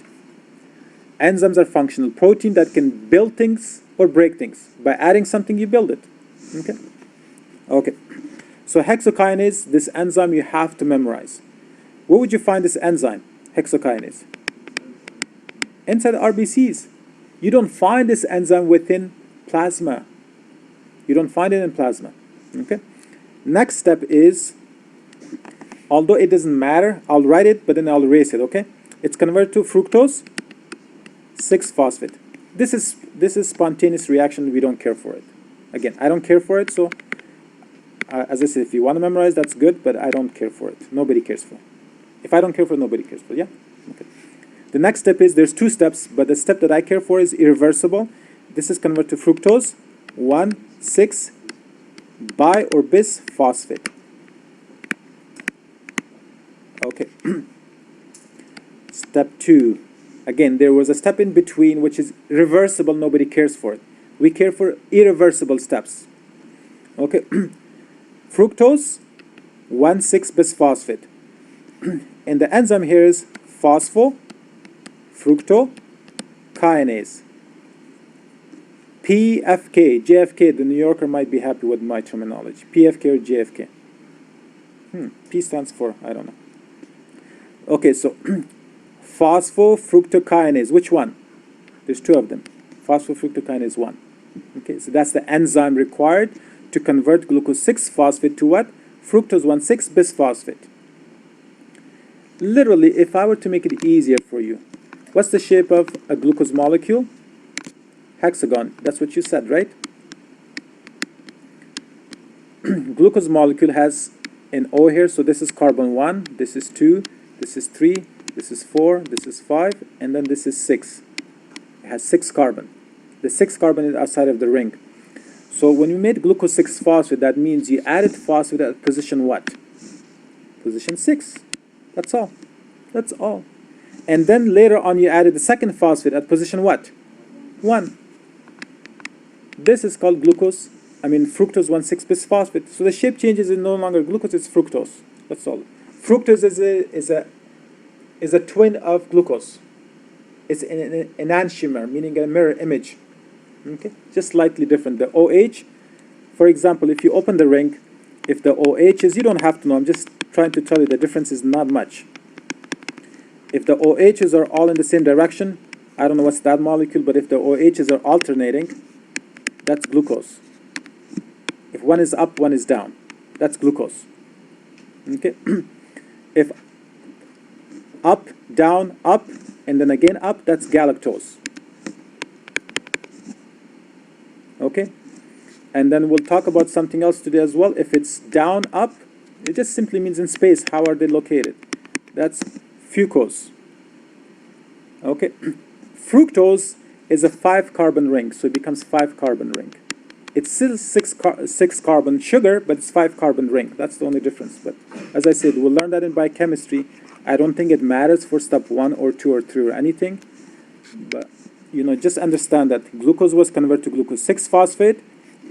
Enzymes are functional protein that can build things or break things. By adding something, you build it. Okay? Okay. So hexokinase, this enzyme you have to memorize. Where would you find this enzyme, hexokinase? Inside RBCs. You don't find this enzyme within plasma. You don't find it in plasma. Okay? Next step is, although it doesn't matter, I'll write it, but then I'll erase it, okay? It's converted to fructose 6-phosphate. This is spontaneous reaction. We don't care for it. Again, I don't care for it, so as I said, if you want to memorize, that's good, but I don't care for it. Nobody cares for it. If I don't care for it, nobody cares for it, yeah? Okay. The next step is, there's 2 steps, but the step that I care for is irreversible. This is converted to fructose 1,6 bi or bis phosphate. Okay. Step 2. Again, there was a step in between which is reversible. Nobody cares for it. We care for irreversible steps. Okay. Fructose 1,6 bisphosphate. And the enzyme here is phosphofructokinase. PFK, JFK, the New Yorker might be happy with my terminology. PFK or JFK. P stands for, I don't know. Okay, so phosphofructokinase, which one? There's 2 of them. Phosphofructokinase 1. Okay, so that's the enzyme required to convert glucose 6-phosphate to what? Fructose 1,6 bisphosphate. Literally, if I were to make it easier for you, what's the shape of a glucose molecule? Hexagon. That's what you said, right? Glucose molecule has an O here, so this is carbon 1, this is 2, this is 3, this is 4, this is 5, and then this is 6. It has 6 carbon. The 6 carbon is outside of the ring. So when you made glucose 6-phosphate, that means you added phosphate at position what? Position 6. That's all. That's all. And then later on you added the second phosphate at position what? 1. This is called fructose 1,6 bisphosphate. So the shape changes, is no longer glucose, it's fructose. That's all. Fructose is a twin of glucose. It's an enantiomer, meaning a mirror image. Okay? Just slightly different. The OH, for example, if you open the ring, if the OH is, you don't have to know, I'm just trying to tell you the difference is not much. If the OHs are all in the same direction, I don't know what's that molecule, but if the OHs are alternating, that's glucose. If one is up, one is down, that's glucose. Okay? If up, down, up, and then again up, that's galactose. Okay? And then we'll talk about something else today as well. If it's down, up, it just simply means in space. How are they located? That's fucose. Okay? Fructose is a 5-carbon ring, so it becomes 5-carbon ring. It's still 6-carbon sugar, but it's 5-carbon ring. That's the only difference. But as I said, we'll learn that in biochemistry. I don't think it matters for step 1 or 2 or 3 or anything. But, just understand that glucose was converted to glucose 6-phosphate,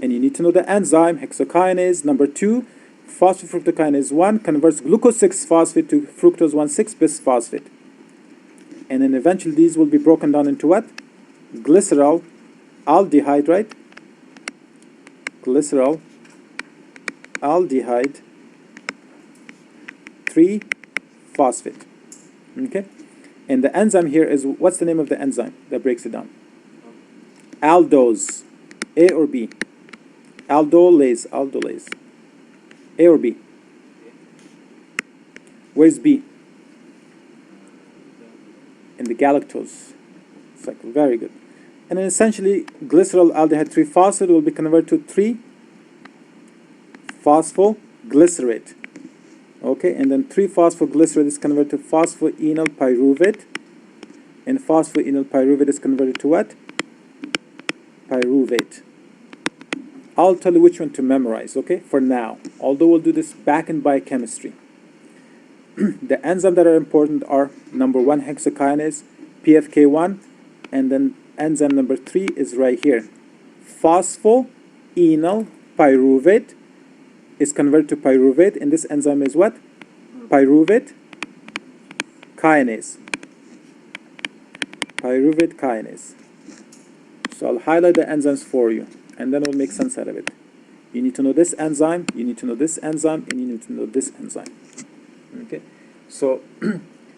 and you need to know the enzyme, hexokinase. Number 2, phosphofructokinase 1 converts glucose 6-phosphate to fructose 1,6 bisphosphate. And then eventually these will be broken down into what? Glycerol, aldehyde, right? Glycerol, aldehyde, 3-phosphate. Okay? And the enzyme here is, what's the name of the enzyme that breaks it down? Aldose. A or B? Aldolase, aldolase. A or B? Where's B? In the galactose cycle. Very good. And then essentially, glycerol aldehyde 3-phosphate will be converted to 3-phosphoglycerate. Okay, and then 3-phosphoglycerate is converted to phosphoenol pyruvate. And phosphoenol pyruvate is converted to what? Pyruvate. I'll tell you which one to memorize, okay, for now. Although we'll do this back in biochemistry. The enzymes that are important are number 1, hexokinase, PFK1, and then enzyme number 3 is right here. Phosphoenol pyruvate is converted to pyruvate, and this enzyme is what? Pyruvate kinase. Pyruvate kinase. So I'll highlight the enzymes for you, and then we'll make sense out of it. You need to know this enzyme, you need to know this enzyme, and you need to know this enzyme. Okay, so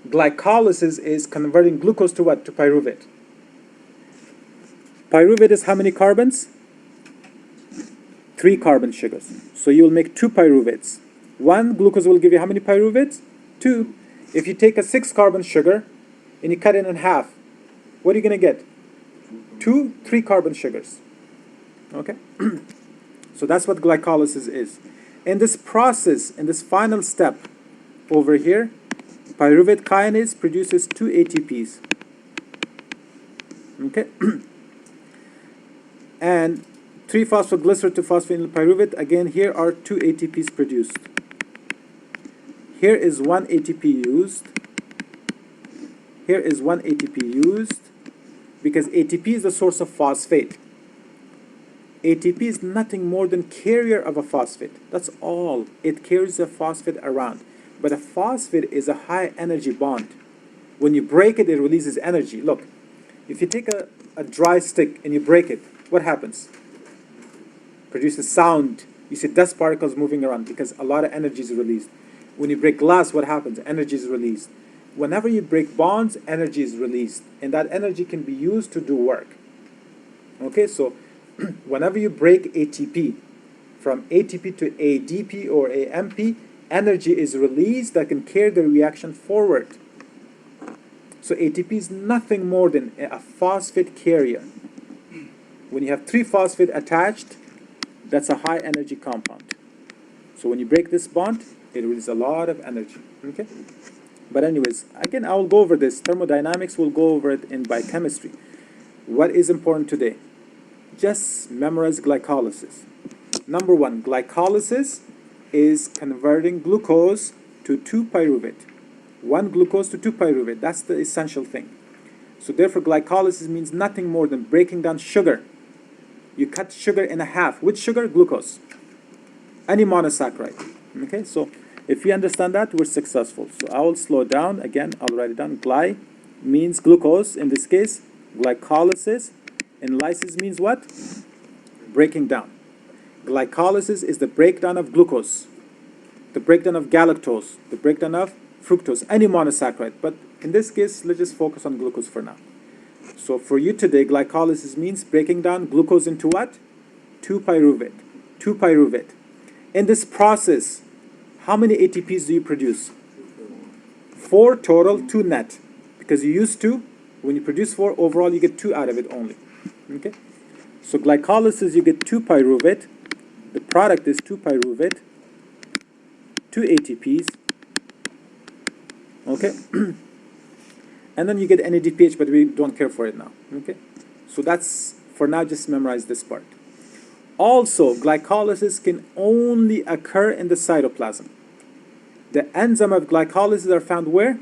glycolysis is converting glucose to what? To pyruvate. Pyruvate is how many carbons? 3 carbon sugars. So you will make 2 pyruvates. 1 glucose will give you how many pyruvates? 2. If you take a 6 carbon sugar and you cut it in half, what are you going to get? 2 3 carbon sugars. Okay? So that's what glycolysis is. In this process, in this final step over here, pyruvate kinase produces 2 ATPs. Okay? And 3-phosphoglycerate to phosphoenol pyruvate, again here are 2 ATPs produced. Here is 1 ATP used. Here is 1 ATP used, because ATP is the source of phosphate. ATP is nothing more than carrier of a phosphate. That's all. It carries a phosphate around. But a phosphate is a high energy bond. When you break it, it releases energy. Look, if you take a dry stick and you break it, what happens? Produces sound. You see dust particles moving around because a lot of energy is released. When you break glass, what happens? Energy is released. Whenever you break bonds, energy is released, and that energy can be used to do work. Okay, so whenever you break ATP from ATP to ADP or AMP, energy is released that can carry the reaction forward. So ATP is nothing more than a phosphate carrier. When you have 3 phosphate attached, that's a high energy compound. So when you break this bond, it releases a lot of energy. Okay? But anyways, again, I will go over this. Thermodynamics will go over it in biochemistry. What is important today? Just memorize glycolysis. Number 1, glycolysis is converting glucose to 2-pyruvate. 1 glucose to 2-pyruvate. That's the essential thing. So therefore, glycolysis means nothing more than breaking down sugar. You cut sugar in half. Which sugar? Glucose. Any monosaccharide. Okay, so if we understand that, we're successful. So I will slow down. Again, I'll write it down. Gly means glucose. In this case, glycolysis. And lysis means what? Breaking down. Glycolysis is the breakdown of glucose, the breakdown of galactose, the breakdown of fructose, any monosaccharide. But in this case, let's just focus on glucose for now. So for you today, glycolysis means breaking down glucose into what? 2-pyruvate. 2-pyruvate. In this process, how many ATPs do you produce? 4 total, 2 net. Because you use 2, when you produce 4, overall you get 2 out of it only. Okay? So glycolysis, you get 2-pyruvate. The product is 2-pyruvate, 2 ATPs. Okay? And then you get NADPH, but we don't care for it now. Okay? So that's, for now, just memorize this part. Also, glycolysis can only occur in the cytoplasm. The enzyme of glycolysis are found where?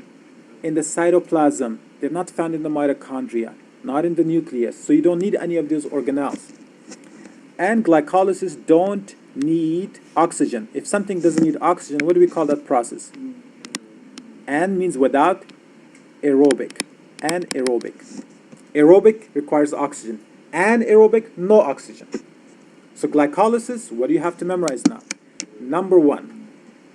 In the cytoplasm. They're not found in the mitochondria, not in the nucleus. So you don't need any of those organelles. And glycolysis don't need oxygen. If something doesn't need oxygen, what do we call that process? An means without, aerobic. Anaerobic. Aerobic requires oxygen. Anaerobic, no oxygen. So glycolysis, what do you have to memorize now? Number 1,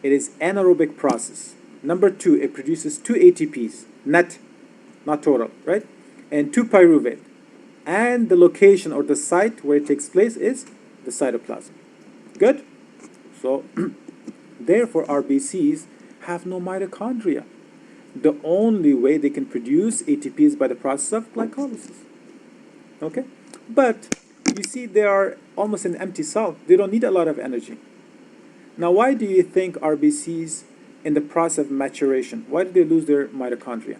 it is anaerobic process. Number 2, it produces 2 ATPs, net, not total, right? And 2-pyruvate. And the location or the site where it takes place is the cytoplasm. Good? So, therefore, RBCs have no mitochondria. The only way they can produce ATP is by the process of glycolysis. Okay? But, you see, they are almost an empty cell. They don't need a lot of energy. Now, why do you think RBCs, in the process of maturation, why do they lose their mitochondria?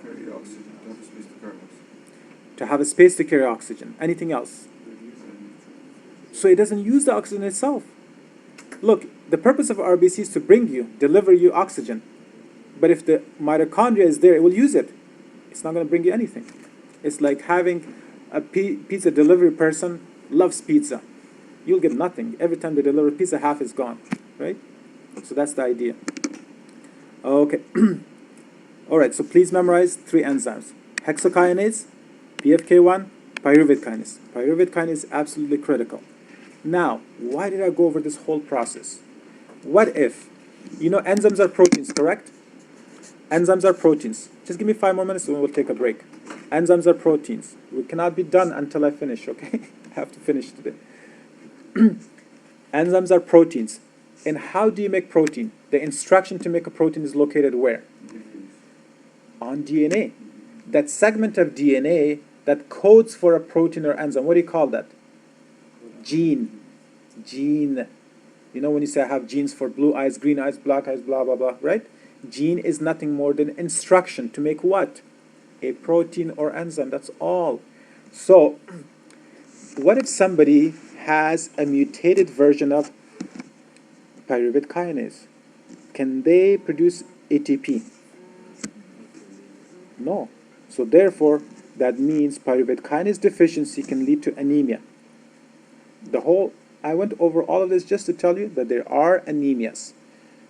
Carry oxygen, to have space to carry oxygen. To have a space to carry oxygen. Anything else? So it doesn't use the oxygen itself. Look, the purpose of RBC is to deliver you oxygen. But if the mitochondria is there, it will use it. It's not going to bring you anything. It's like having a pizza delivery person loves pizza. You'll get nothing. Every time they deliver pizza, half is gone, right? So that's the idea. Okay. All right, so please memorize 3 enzymes. Hexokinase, PFK1, pyruvate kinase. Pyruvate kinase is absolutely critical. Now, why did I go over this whole process? What if, enzymes are proteins, correct? Enzymes are proteins. Just give me 5 more minutes and we'll take a break. Enzymes are proteins. We cannot be done until I finish, okay? I have to finish today. Enzymes are proteins. And how do you make protein? The instruction to make a protein is located where? On DNA. That segment of DNA that codes for a protein or enzyme, what do you call that? Gene. Gene. When you say I have genes for blue eyes, green eyes, black eyes, blah, blah, blah, right? Gene is nothing more than instruction to make what? A protein or enzyme, that's all. So, what if somebody has a mutated version of pyruvate kinase? Can they produce ATP? No. So therefore, that means pyruvate kinase deficiency can lead to anemia. I went over all of this just to tell you that there are anemias.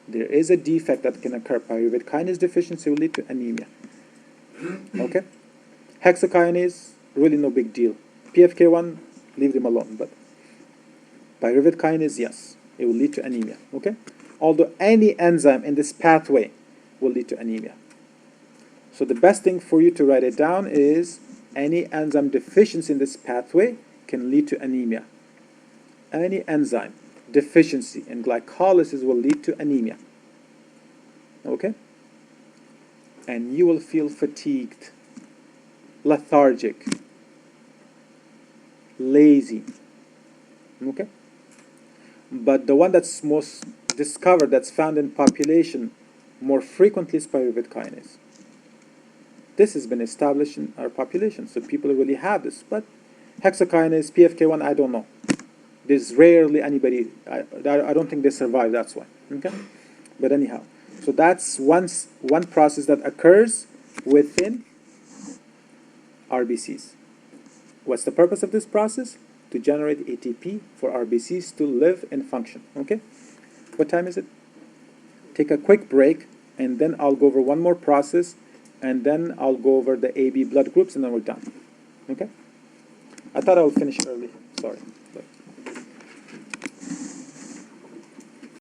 There is a defect that can occur. Pyruvate kinase deficiency will lead to anemia. Okay? Hexokinase, really no big deal. PFK1, leave them alone. But pyruvate kinase, yes, it will lead to anemia. Okay? Although any enzyme in this pathway will lead to anemia. So the best thing for you to write it down is any enzyme deficiency in this pathway can lead to anemia. Any enzyme deficiency in glycolysis will lead to anemia. Okay? And you will feel fatigued, lethargic, lazy. Okay? But the one that's most discovered, that's found in population more frequently, is pyruvate kinase. This has been established in our population, so people really have this. But hexokinase, PFK1, I don't know. There's rarely anybody, I don't think they survive, that's why. Okay? But anyhow, so that's one process that occurs within RBCs. What's the purpose of this process? To generate ATP for RBCs to live and function. Okay? What time is it? Take a quick break, and then I'll go over one more process, and then I'll go over the AB blood groups, and then we're done. Okay? I thought I would finish early. Sorry. But